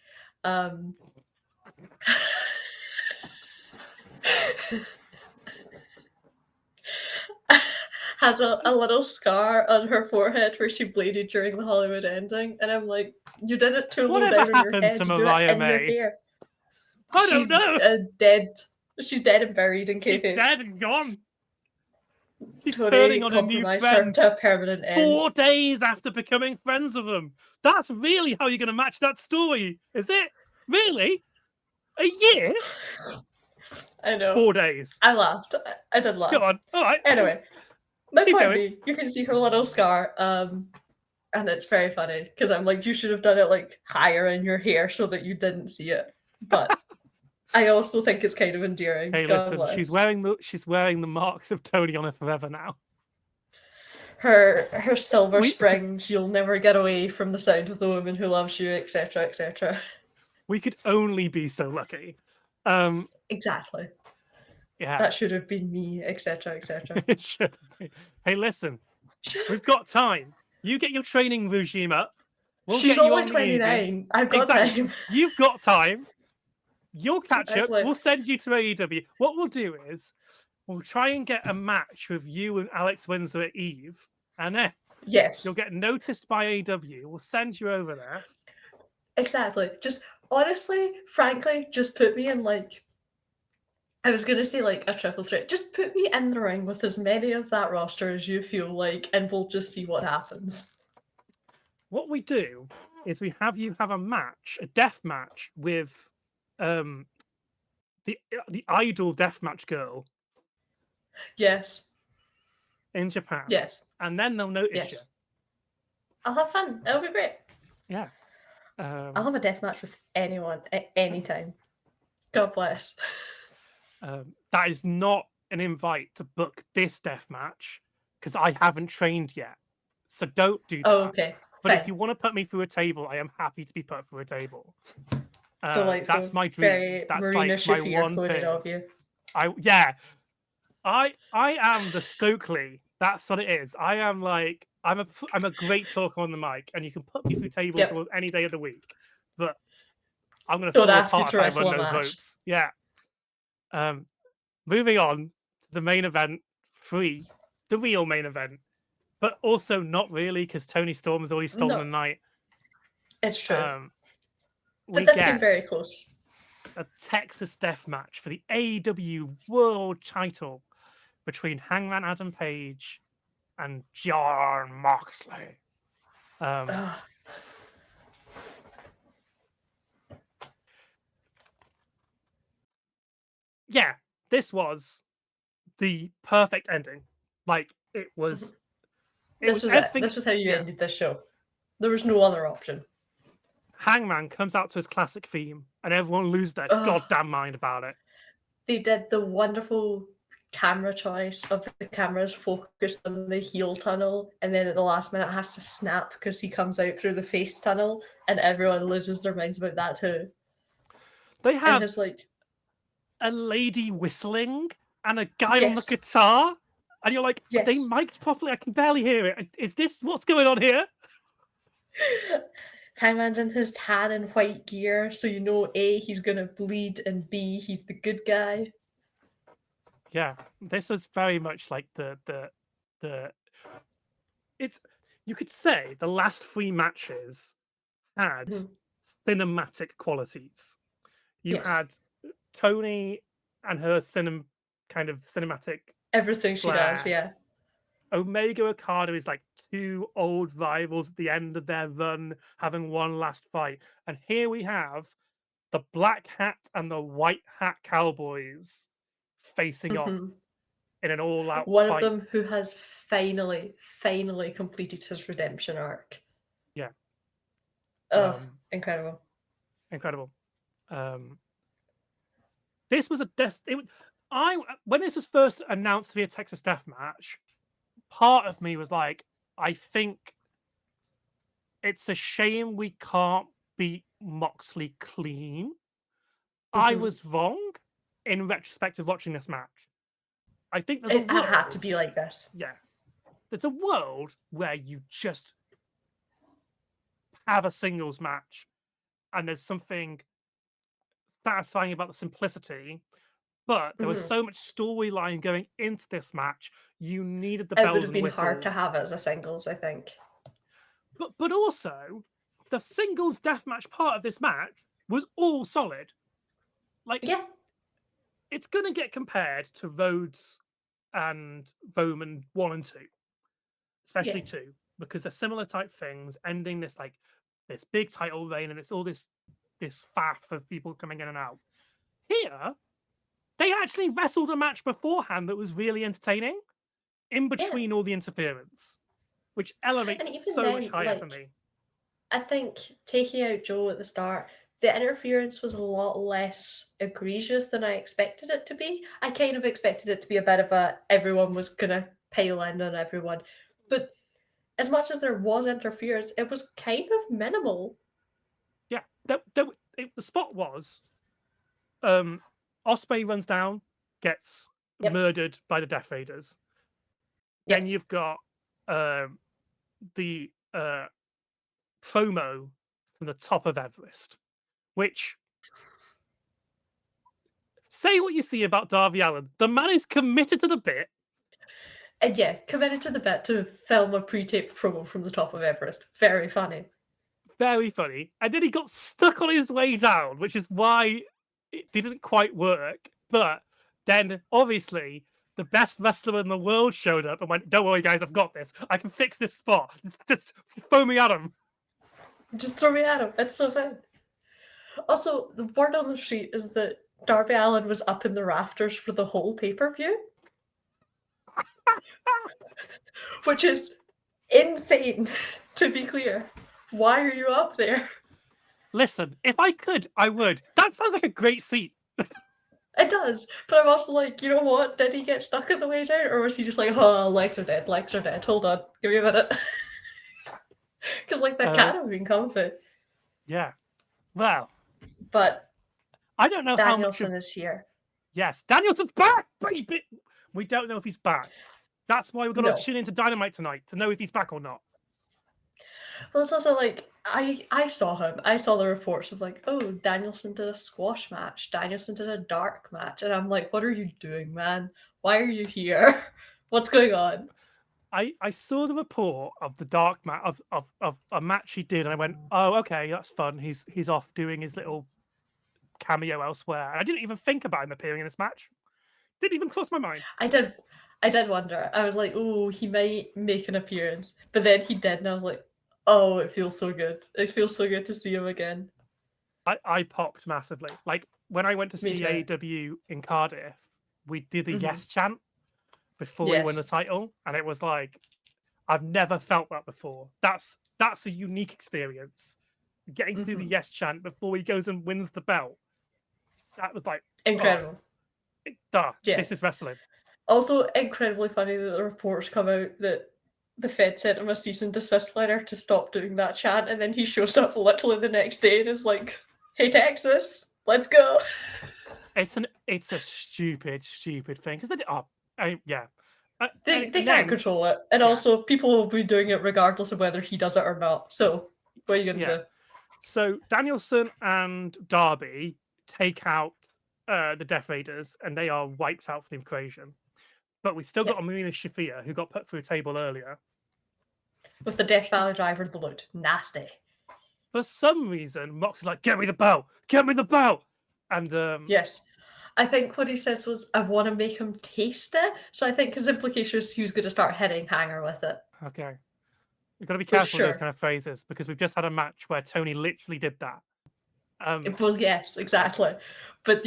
has a little scar on her forehead where she bleeded during the Hollywood ending. And I'm like, you did it too low down on your head. To You do Mariah it in May? your hair. I don't know. Dead. She's dead and buried in kayfabe. She's dead and gone. She's Tony turning on a new compromised friend her to a permanent end. 4 days after becoming friends with him. That's really how you're going to match that story, is it? Really? A year? I know. 4 days. I laughed. I did laugh. Go on. All right. Anyway, my Keep point going. being, you can see her little scar, and it's very funny because I'm like, you should have done it like higher in your hair so that you didn't see it. But I also think it's kind of endearing. Hey, God listen, bless. she's wearing the marks of Tony on her forever now. Her silver springs, you'll never get away from the sound of the woman who loves you, etc., etc. We could only be so lucky. Exactly. Yeah. That should have been me, etc., etc. It should be. Hey, listen, we've got time. You get your training regime up. We'll She's get you only on the 29. Aegis. I've got time. You've got time. You'll catch up. Exactly. We'll send you to AEW. What we'll do is we'll try and get a match with you and Alex Windsor at Eve, and then Yes. you'll get noticed by AEW. We'll send you over there. Exactly. Just honestly, frankly, just put me in like, I was going to say like a triple threat. Just put me in the ring with as many of that roster as you feel like, and we'll just see what happens. What we do is we have you have a match, a death match with the idol deathmatch girl. Yes. In Japan. Yes. And then they'll notice you. I'll have fun. It'll be great. Yeah. I'll have a death match with anyone at any time. God bless. That is not an invite to book this death match because I haven't trained yet. So don't do that. Oh, okay. But Fine. if you want to put me through a table, I am happy to be put through a table. Delightful. That's my dream. Very That's Marina like my Shafir one quoted thing. of you. I am the Stokely. That's what it is. I am like I'm a great talker on the mic, and you can put me through tables any day of the week. But I'm going to fall apart if I run those ropes. Yeah. Moving on to the main event, the real main event, but also not really because Tony Storm has already stolen the night. It's true. But this came very close. a Texas death match for the AEW World Title between Hangman Adam Page and Jon Moxley. Yeah, this was the perfect ending. Like, it was. This was it. This was how you ended this show. There was no other option. Hangman comes out to his classic theme, and everyone loses their goddamn mind about it. They did the wonderful camera choice of the cameras focused on the heel tunnel, and then at the last minute it has to snap because he comes out through the face tunnel, and everyone loses their minds about that too. They have like a lady whistling and a guy on the guitar, and you're like, are they mic'd properly? I can barely hear it. Is this what's going on here? Hangman's in his tan and white gear, so you know A, he's gonna bleed, and B, he's the good guy. Yeah, this was very much like the it's, you could say the last 3 matches had cinematic qualities. You had Tony and her kind of cinematic everything she does, yeah. Omega Okada is like 2 old rivals at the end of their run having one last fight. And here we have the black hat and the white hat cowboys facing off in an all-out fight. One of them who has finally completed his redemption arc. Yeah. Incredible. Incredible. This was when this was first announced to be a Texas Death Match, part of me was like, I think it's a shame we can't beat Moxley clean. I was wrong in retrospect of watching this match. I think there's it had to be like this. Yeah. There's a world where you just have a singles match and there's something satisfying about the simplicity, but there was so much storyline going into this match, you needed the bells and whistles. It would have been hard to have it as a singles, I think. But also, the singles deathmatch part of this match was all solid. Like, it's going to get compared to Rhodes and Bowman 1 and 2, especially 2, because they're similar type things, ending this big title reign, and it's all this faff of people coming in and out. Here, they actually wrestled a match beforehand that was really entertaining in between all the interference, which elevates it so much higher for me. I think taking out Joe at the start, the interference was a lot less egregious than I expected it to be. I kind of expected it to be a bit of everyone was going to pile in on everyone. But as much as there was interference, it was kind of minimal. Yeah, the spot was Ospreay runs down, gets murdered by the Death Raiders. Then you've got the promo from the top of Everest, which, say what you see about Darby Allin, the man is committed to the bit. Committed to the bit to film a pre-taped promo from the top of Everest. Very funny. Very funny. And then he got stuck on his way down, which is why it didn't quite work. But then, obviously, the best wrestler in the world showed up and went, don't worry, guys, I've got this. I can fix this spot. Just throw me at him. Just throw me at him. It's so fun. Also, the word on the street is that Darby Allin was up in the rafters for the whole pay-per-view. Which is insane, to be clear. Why are you up there? Listen, if I could, I would. That sounds like a great seat. It does, but I'm also like, you know what? Did he get stuck on the way down, or was he just like, oh, legs are dead, hold on, give me a minute. Because that can't have been comfy. Yeah. Well. But I don't know Danielson how much is here. Yes, Danielson's back, baby! We don't know if he's back. That's why we're going to tune into Dynamite tonight, to know if he's back or not. Well, it's also I saw him. I saw the reports of oh, Danielson did a squash match. Danielson did a dark match. And I'm like, what are you doing, man? Why are you here? What's going on? I saw the report of the dark match, of a match he did, and I went, oh, okay, that's fun. He's off doing his little cameo elsewhere. And I didn't even think about him appearing in this match. Didn't even cross my mind. I did wonder. I was like, oh, he might make an appearance. But then he did, and I was like, oh, it feels so good. It feels so good to see him again. I popped massively. Like, when I went to Me see too. AEW in Cardiff, we did a Mhm. yes chant before we won the Yes. title. And it was like, I've never felt that before. That's a unique experience. Getting to do the Mhm. yes chant before he goes and wins the belt. That was like, Incredible. Yeah. this is wrestling. Also, incredibly funny that the reports come out that the Fed sent him a cease and desist letter to stop doing that chant, and then he shows up literally the next day and is like, "Hey, Texas, let's go." It's a stupid thing because They and can't then, control it, and yeah. also people will be doing it regardless of whether he does it or not. So, what are you gonna do? So Danielson and Darby take out the Death Raiders, and they are wiped out from the equation. But we still got Marina Shafir, who got put through a table earlier. With the Death Valley driver that looked nasty. For some reason, Mox is like, "Get me the belt! Get me the belt!" And Yes. I think what he says was, I want to make him taste it. So I think his implication was he was going to start hitting Hanger with it. okay, you've got to be careful with those Sure. kind of phrases because we've just had a match where Tony literally did that. Well, yes, exactly. But,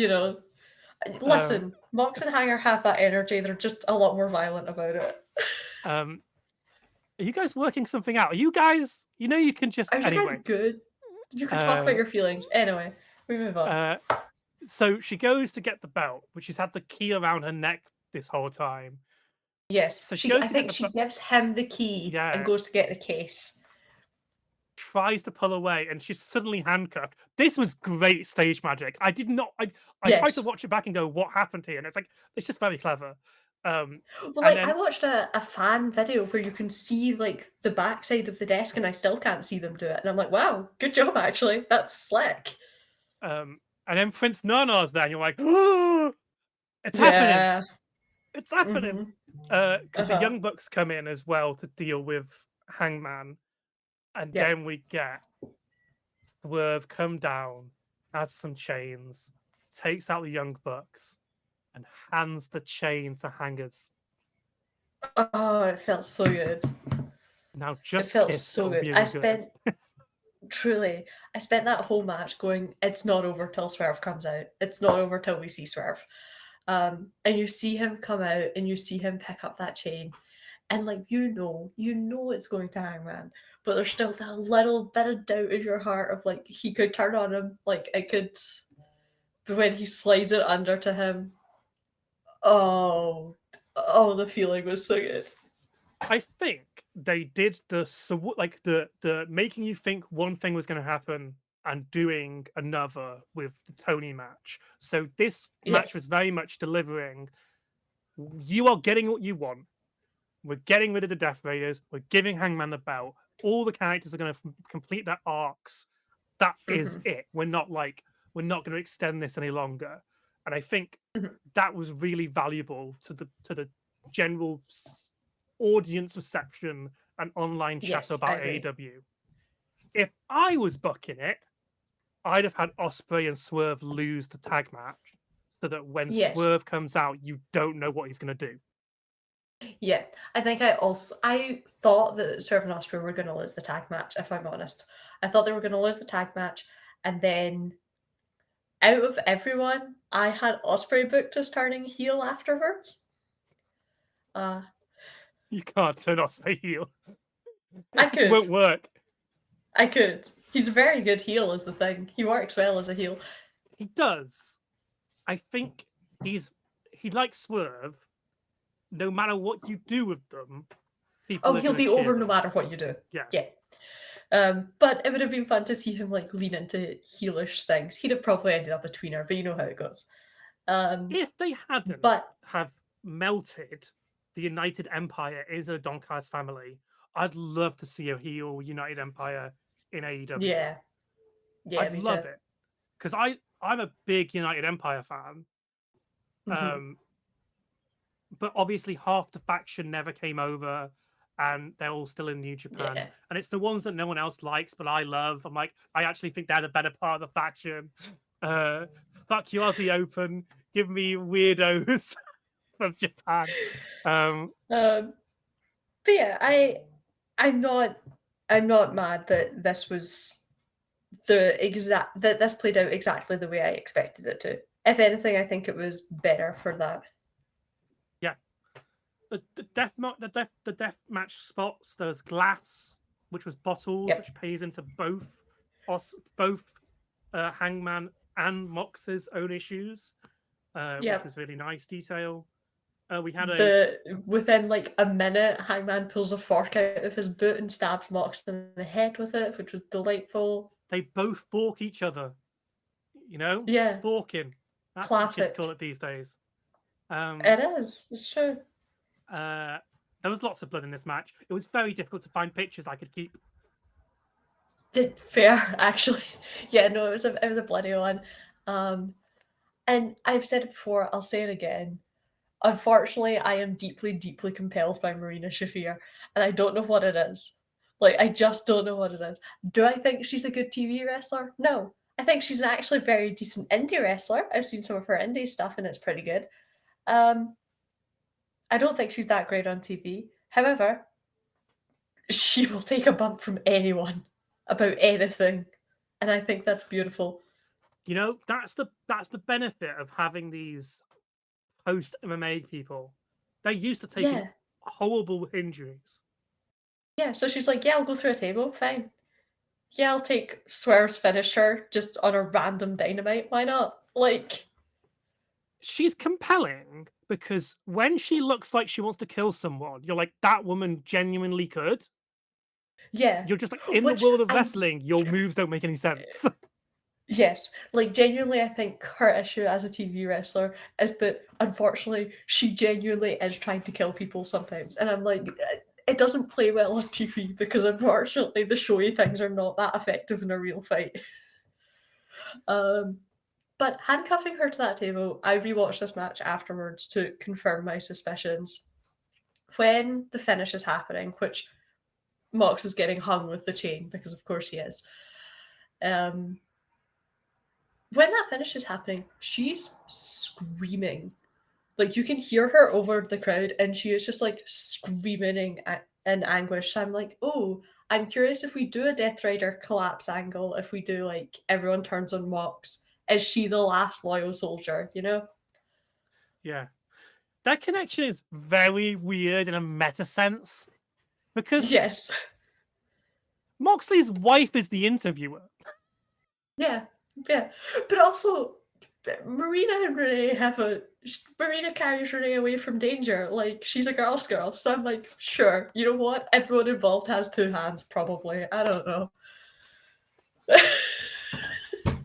listen, Mox and Hanger have that energy. They're just a lot more violent about it. Are you guys working something out? Are you guys? You can just Are you anyway. guys good? You can talk about your feelings. Anyway, we move on. So she goes to get the belt, but she's had the key around her neck this whole time. Yes, So I think she gives him the key and goes to get the case. Tries to pull away, and she's suddenly handcuffed. This was great stage magic. I did not. I tried to watch it back and go, "What happened here?" And it's like it's just very clever. Well, like, I watched a fan video where you can see like the backside of the desk, and I still can't see them do it. And I'm like, wow, good job, actually. That's slick. And then Prince Nana's there, and you're like, "Oh, it's happening! It's happening!" Because the Young Bucks come in as well to deal with Hangman, and then we get Swerve come down, has some chains, takes out the Young Bucks, and hands the chain to Hangers. Oh, it felt so good. Now just it felt so good. Really I spent that whole match going, it's not over till Swerve comes out. It's not over till we see Swerve. And you see him come out and you see him pick up that chain. And like you know it's going to Hangman, but there's still that little bit of doubt in your heart of like he could turn on him, like it could. When he slides it under to him, oh, the feeling was so good. I think they did the making you think one thing was going to happen and doing another with the Tony match. So this match was very much delivering. You are getting what you want. We're getting rid of the Death Raiders. We're giving Hangman the belt. All the characters are going to complete their arcs. That is it. We're not going to extend this any longer. And I think that was really valuable to the general audience reception and online chat about AEW. If I was booking it, I'd have had Ospreay and Swerve lose the tag match so that when Swerve comes out, you don't know what he's going to do. Yeah, I think I thought that Swerve and Ospreay were going to lose the tag match, if I'm honest. I thought they were going to lose the tag match, and then out of everyone, I had Ospreay booked as turning heel afterwards. You can't turn Ospreay heel. It won't work. I could. He's a very good heel is the thing. He works well as a heel. He does. I think he likes Swerve. No matter what you do with them, he'll be over no matter what you do. Yeah. But it would have been fun to see him like lean into heelish things. He'd have probably ended up a tweener, but you know how it goes. If they hadn't have melted the United Empire into the Donkas family, I'd love to see a heel United Empire in AEW. Yeah, I'd love it because I'm a big United Empire fan. But obviously half the faction never came over and they're all still in New Japan. Yeah. And it's the ones that no one else likes, but I love. I'm like, I actually think they're the better part of the faction. Fuck you, Aussie Open. Give me weirdos from Japan. But yeah, I'm not mad that this was that this played out exactly the way I expected it to. If anything, I think it was better for that. Yeah. The death match spots, there's glass, which was bottles, Yep. which pays into both Hangman and Mox's own issues, which was really nice detail. We had within like a minute, Hangman pulls a fork out of his boot and stabs Mox in the head with it, which was delightful. They both fork each other. You know? Yeah. Forking. That's Classic. what kids call it these days. It is. It's true. There was lots of blood in this match. It was very difficult to find pictures I could keep. Fair, actually. Yeah, no, it was a bloody one. And I've said it before, I'll say it again. Unfortunately, I am deeply, deeply compelled by Marina Shafir, and I don't know what it is. Like, I just don't know what it is. Do I think she's a good TV wrestler? No. I think she's an actually very decent indie wrestler. I've seen some of her indie stuff, and it's pretty good. I don't think she's that great on TV. However, she will take a bump from anyone about anything, and I think that's beautiful. You know, that's the benefit of having these post MMA people. They're used to taking horrible injuries. Yeah, so she's like, yeah, I'll go through a table, fine. Yeah, I'll take Swerve's finisher just on a random dynamite. Why not? Like, she's compelling because when she looks like she wants to kill someone, you're like, that woman genuinely could. Yeah. You're just like, in the world of wrestling, your moves don't make any sense. Yes. Like, genuinely, I think her issue as a TV wrestler is that, unfortunately, she genuinely is trying to kill people sometimes. And I'm like, it doesn't play well on TV because, unfortunately, the showy things are not that effective in a real fight. But handcuffing her to that table, I rewatched this match afterwards to confirm my suspicions. When the finish is happening, which Mox is getting hung with the chain, because of course he is. When that finish is happening, she's screaming. Like, you can hear her over the crowd, and she is just, like, screaming in anguish. So I'm like, oh, I'm curious if we do a Death Rider collapse angle, if we do, like, everyone turns on Mox. Is she the last loyal soldier, you know? Yeah. That connection is very weird in a meta sense. Because yes, Moxley's wife is the interviewer. Yeah. But also, Marina and Renee Marina carries Renee away from danger. Like, she's a girl's girl. So I'm like, sure, you know what? Everyone involved has two hands, probably. I don't know.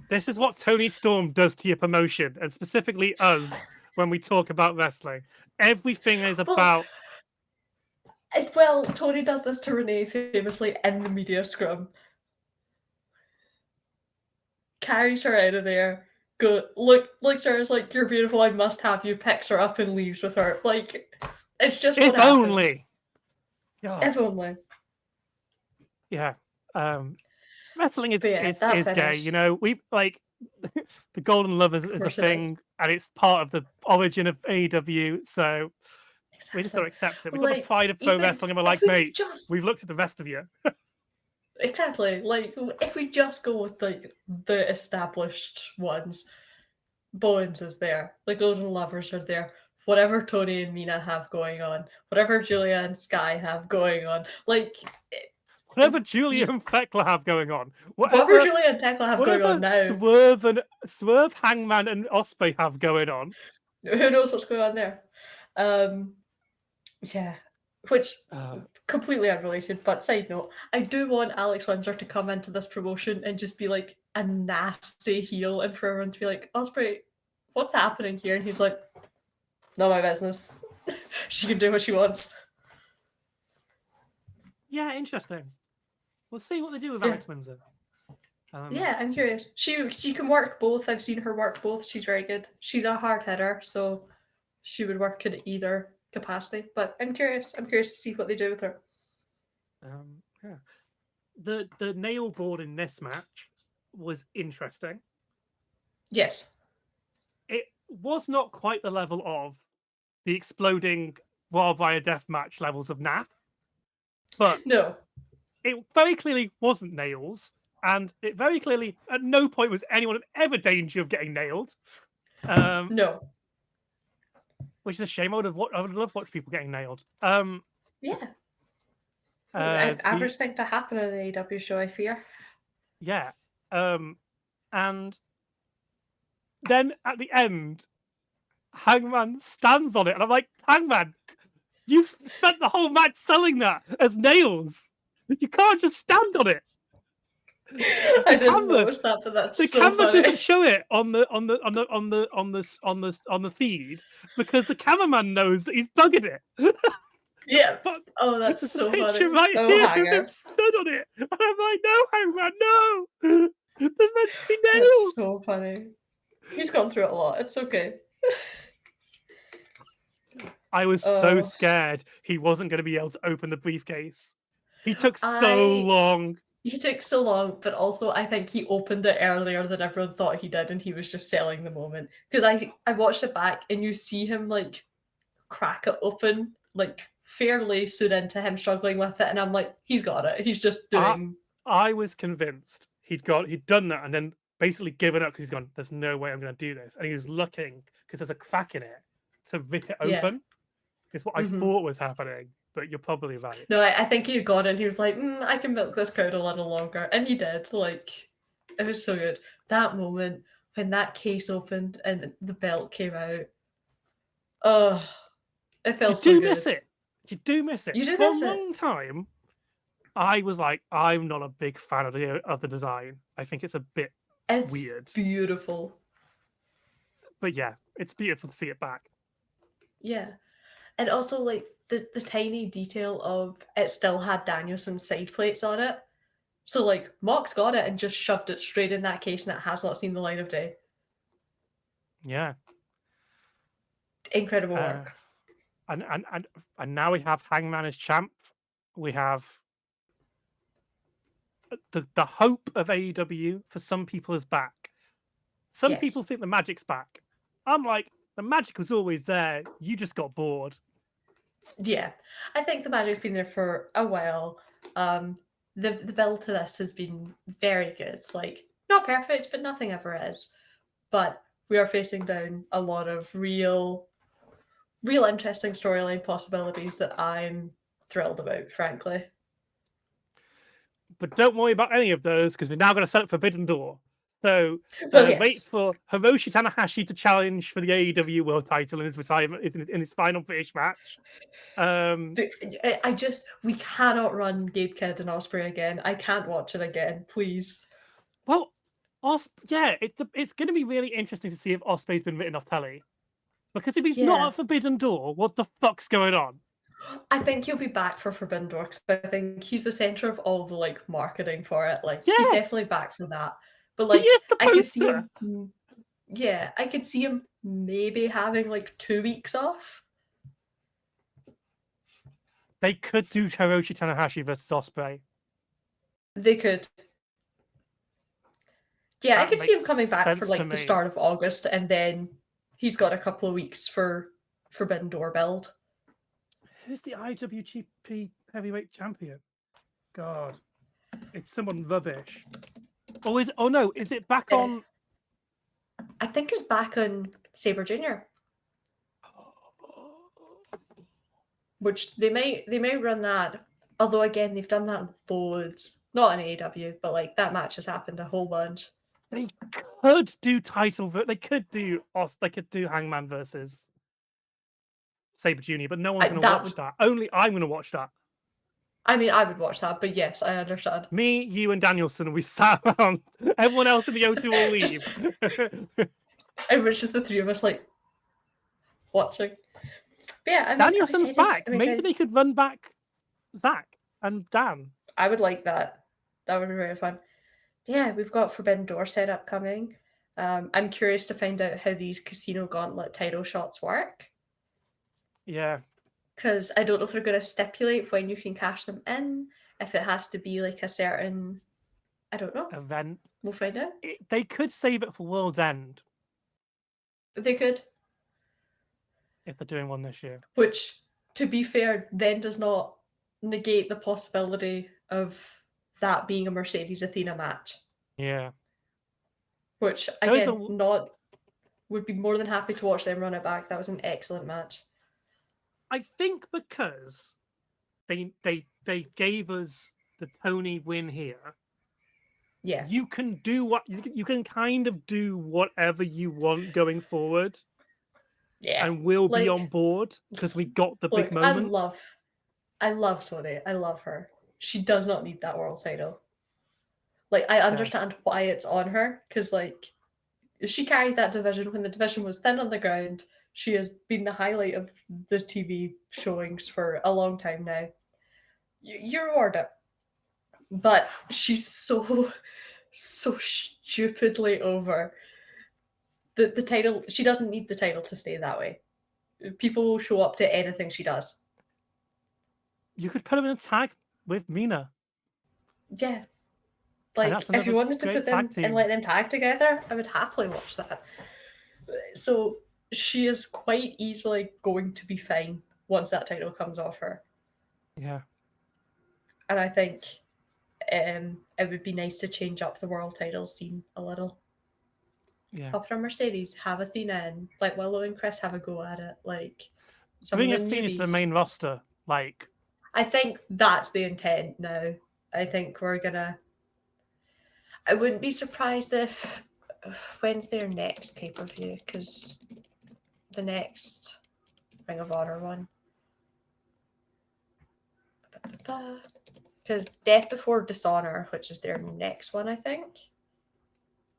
This is what Tony Storm does to your promotion, and specifically us when we talk about wrestling. Everything is about. Well, Tony does this to Renee famously in the media scrum. Carries her out of there. Looks at her, is like, you're beautiful, I must have you, picks her up and leaves with her. Like, it's just If what happens. only. If only. Yeah. Wrestling is finish. gay, you know. We like the Golden Lovers is a thing, and it's part of the origin of AEW. So we just got to accept it. We got the pride of pro wrestling, and we're like, mate, we've looked at the rest of you. Exactly. Like, if we just go with like the established ones, Bowens is there, the Golden Lovers are there. Whatever Tony and Mina have going on, whatever Julia and Sky have going on, like. Whatever Julia and Thekla have going on. Whatever Julia and Thekla have going on now. Swerve, Hangman, and Ospreay have going on. Who knows what's going on there? Yeah. Which, completely unrelated, but side note, I do want Alex Windsor to come into this promotion and just be like a nasty heel and for everyone to be like, Ospreay, what's happening here? And he's like, not my business. She can do what she wants. Yeah, interesting. We'll see what they do with Alex Windsor. Yeah, I'm curious. She can work both. I've seen her work both. She's very good. She's a hard hitter, so she would work in either capacity. But I'm curious. I'm curious to see what they do with her. Yeah. The nail board in this match was interesting. Yes. It was not quite the level of the exploding wild via death match levels of NAF, but No. it very clearly wasn't nails, and it very clearly at no point was anyone in ever danger of getting nailed. No. Which is a shame. I would love to watch people getting nailed. Yeah. The, Average thing to happen in an AEW show, I fear. yeah. And then at the end, Hangman stands on it, and I'm like, Hangman, you've spent the whole match selling that as nails. You can't just stand on it. I didn't notice that, but that's The so camera funny. doesn't show it on the feed because the cameraman knows that he's bugging it. Yeah. But Oh, that's there's so a picture funny. right No here of hanger. him stood on it, and I'm like, no, Hangman, no. There's meant to be nails. That's so funny. He's gone through it a lot. It's okay. I was so scared he wasn't going to be able to open the briefcase. He took so long. He took so long, but also I think he opened it earlier than everyone thought he did, and he was just selling the moment. Because I watched it back, and you see him like crack it open, like fairly soon into him struggling with it, and I'm like, he's got it. He's just doing. I was convinced he'd done that, and then basically given up because he's gone, there's no way I'm going to do this, and he was looking because there's a crack in it to rip it Yeah. open. Is what I thought was happening, but you're probably right. No, I think he had gone and he was like, I can milk this crowd a little longer. And he did. Like, it was so good. That moment when that case opened and the belt came out. Oh, it felt so good. You do miss it. You do For miss a it. long time, I was like, I'm not a big fan of the design. I think it's a bit weird. It's beautiful. But yeah, it's beautiful to see it back. Yeah. And also, like, the tiny detail of it still had Danielson's side plates on it. So, like, Mox got it and just shoved it straight in that case, and it has not seen the light of day. Yeah. Incredible work. And now we have Hangman as champ. We have the hope of AEW for some people is back. Some people think the magic's back. I'm like, the magic was always there. You just got bored. Yeah, I think the magic's been there for a while. The build to this has been very good. Like, not perfect, but nothing ever is. But we are facing down a lot of real interesting storyline possibilities that I'm thrilled about, frankly. But don't worry about any of those because we're now going to set up Forbidden Door. So wait for Hiroshi Tanahashi to challenge for the AEW World Title in his retirement, in his final British match. We cannot run Gabe Kidd and Ospreay again. I can't watch it again, please. Well, it's going to be really interesting to see if Ospreay's been written off telly. Because if he's not at Forbidden Door, what the fuck's going on? I think he'll be back for Forbidden Door because I think he's the center of all the like marketing for it. Like, he's definitely back for that. But like, I could see him. Yeah, I could see him maybe having like 2 weeks off. They could do Hiroshi Tanahashi versus Ospreay. They could. Yeah, I could see him coming back for like the start of August, and then he's got a couple of weeks for Forbidden Door build. Who's the IWGP Heavyweight Champion? God, it's someone rubbish. Or is it? Oh no, is it back on? I think it's back on Sabre Jr. Which they may run that. Although again, they've done that loads. Not in AEW, but like that match has happened a whole bunch. They could do title, but they could do Hangman versus Sabre Jr., but no one's going to watch that. Only I'm going to watch that. I mean, I would watch that, but yes, I understand. Me, you, and Danielson, we sat around. Everyone else in the O2 will leave. It was just the three of us, like, watching. But yeah, I mean, Danielson's back. Maybe they could run back Zach and Dan. I would like that. That would be very fun. Yeah, we've got Forbidden Door set up coming. I'm curious to find out how these Casino Gauntlet title shots work. Yeah. Because I don't know if they're going to stipulate when you can cash them in, if it has to be like a certain I don't know. event. We'll find out. They could save it for World's End They could. if they're doing one this year. Which, to be fair, then does not negate the possibility of that being a Mercedes Athena match. Yeah. Which, again, would be more than happy to watch them run it back. That was an excellent match. I think because they gave us the Tony win here. Yeah. You can do what you can kind of do whatever you want going forward. Yeah. And we'll be on board because we got the big moment. I love Tony. I love her. She does not need that world title. Like, I understand why it's on her, because, like, she carried that division when the division was thin on the ground. She has been the highlight of the TV showings for a long time now. You reward it. But she's so stupidly over. The title, she doesn't need the title to stay that way. People will show up to anything she does. You could put them in a tag with Mina. Yeah. Like, if you wanted to put them and let them tag together, I would happily watch that. So she is quite easily going to be fine once that title comes off her. Yeah. And I think it would be nice to change up the world title scene a little. Yeah. Pop it on Mercedes, have Athena and let Willow and Chris have a go at it. Like, bring Athena to the main roster. Like, I think that's the intent now. I think we're gonna. I wouldn't be surprised if when's their next pay-per-view, because the next Ring of Honor one. Because Death Before Dishonor, which is their next one, I think,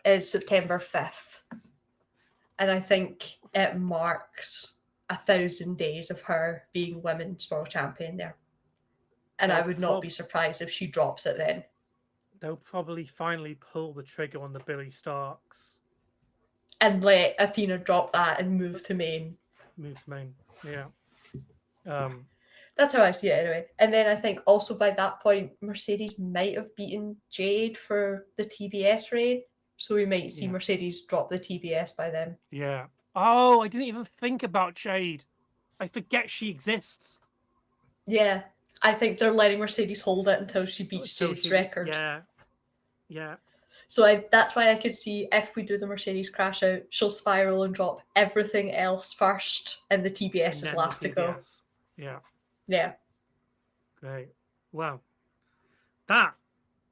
is September 5th. And I think it marks 1,000 days of her being Women's World Champion there. And I would not be surprised if she drops it then. They'll probably finally pull the trigger on the Billy Starks. And let Athena drop that and move to main. Yeah. That's how I see it anyway. And then I think also by that point, Mercedes might have beaten Jade for the TBS reign. So we might see Mercedes drop the TBS by then. Yeah. Oh, I didn't even think about Jade. I forget she exists. Yeah. I think they're letting Mercedes hold it until she beats Jade's record. Yeah. Yeah. So that's why I could see if we do the Mercedes crash out, she'll spiral and drop everything else first, and the TBS is last to go. Yeah. Yeah. Great. Wow. That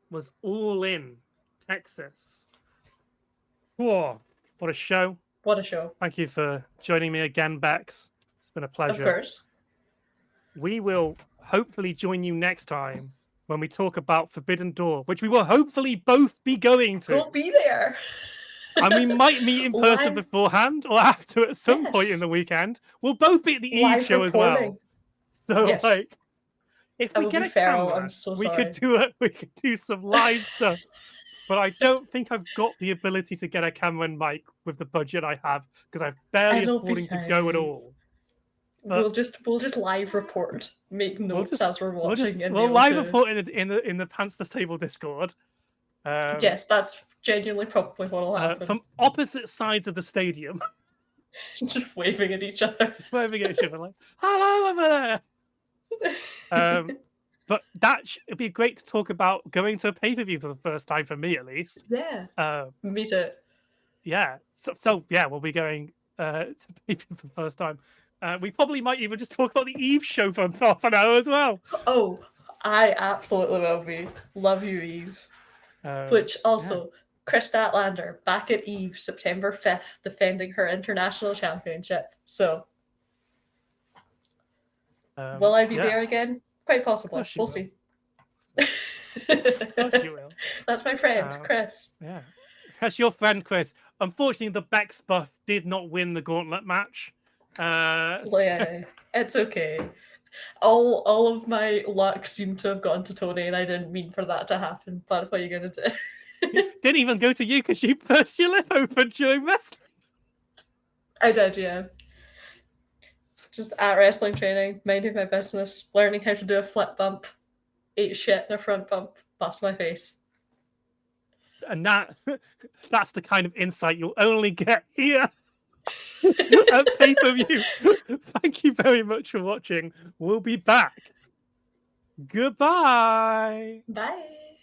was All In Texas. Whoa. What a show. What a show. Thank you for joining me again, Bex. It's been a pleasure. Of course. We will hopefully join you next time when we talk about Forbidden Door, which we will hopefully both be going to. We'll be there. And we might meet in person beforehand or after at some point in the weekend. We'll both be at the Eve show as well. So, like, if we get a camera, we could do some live stuff. But I don't think I've got the ability to get a camera and mic with the budget I have, because I'm barely affording to go at all. We'll just live report, make notes as we're watching. We'll live report in the Pants Table Discord. Yes, that's genuinely probably what will happen. From opposite sides of the stadium. Just waving at each other. Just waving at each other like, hello over there. But it'd be great to talk about going to a pay-per-view for the first time, for me at least. Yeah. Me too. Yeah. So yeah, we'll be going to pay-per-view for the first time. We probably might even just talk about the Eve show for half an hour as well. Oh, I absolutely will be. Love you, Eve. Which also, Chris Statlander back at Eve September 5th, defending her international championship. So, will I be there again? Quite possibly. We'll see. Of course you will. That's my friend, Chris. Yeah. That's your friend, Chris. Unfortunately, the Bex buff did not win the gauntlet match. Yeah, it's okay. All of my luck seemed to have gone to Tony, and I didn't mean for that to happen. But what are you gonna do? Didn't even go to you because you burst your lip open during wrestling. I did, yeah. Just at wrestling training, minding my business, learning how to do a flip bump, ate shit in a front bump, bust my face. And that's the kind of insight you'll only get here at pay-per-view. Thank you very much for watching. We'll be back. Goodbye. Bye.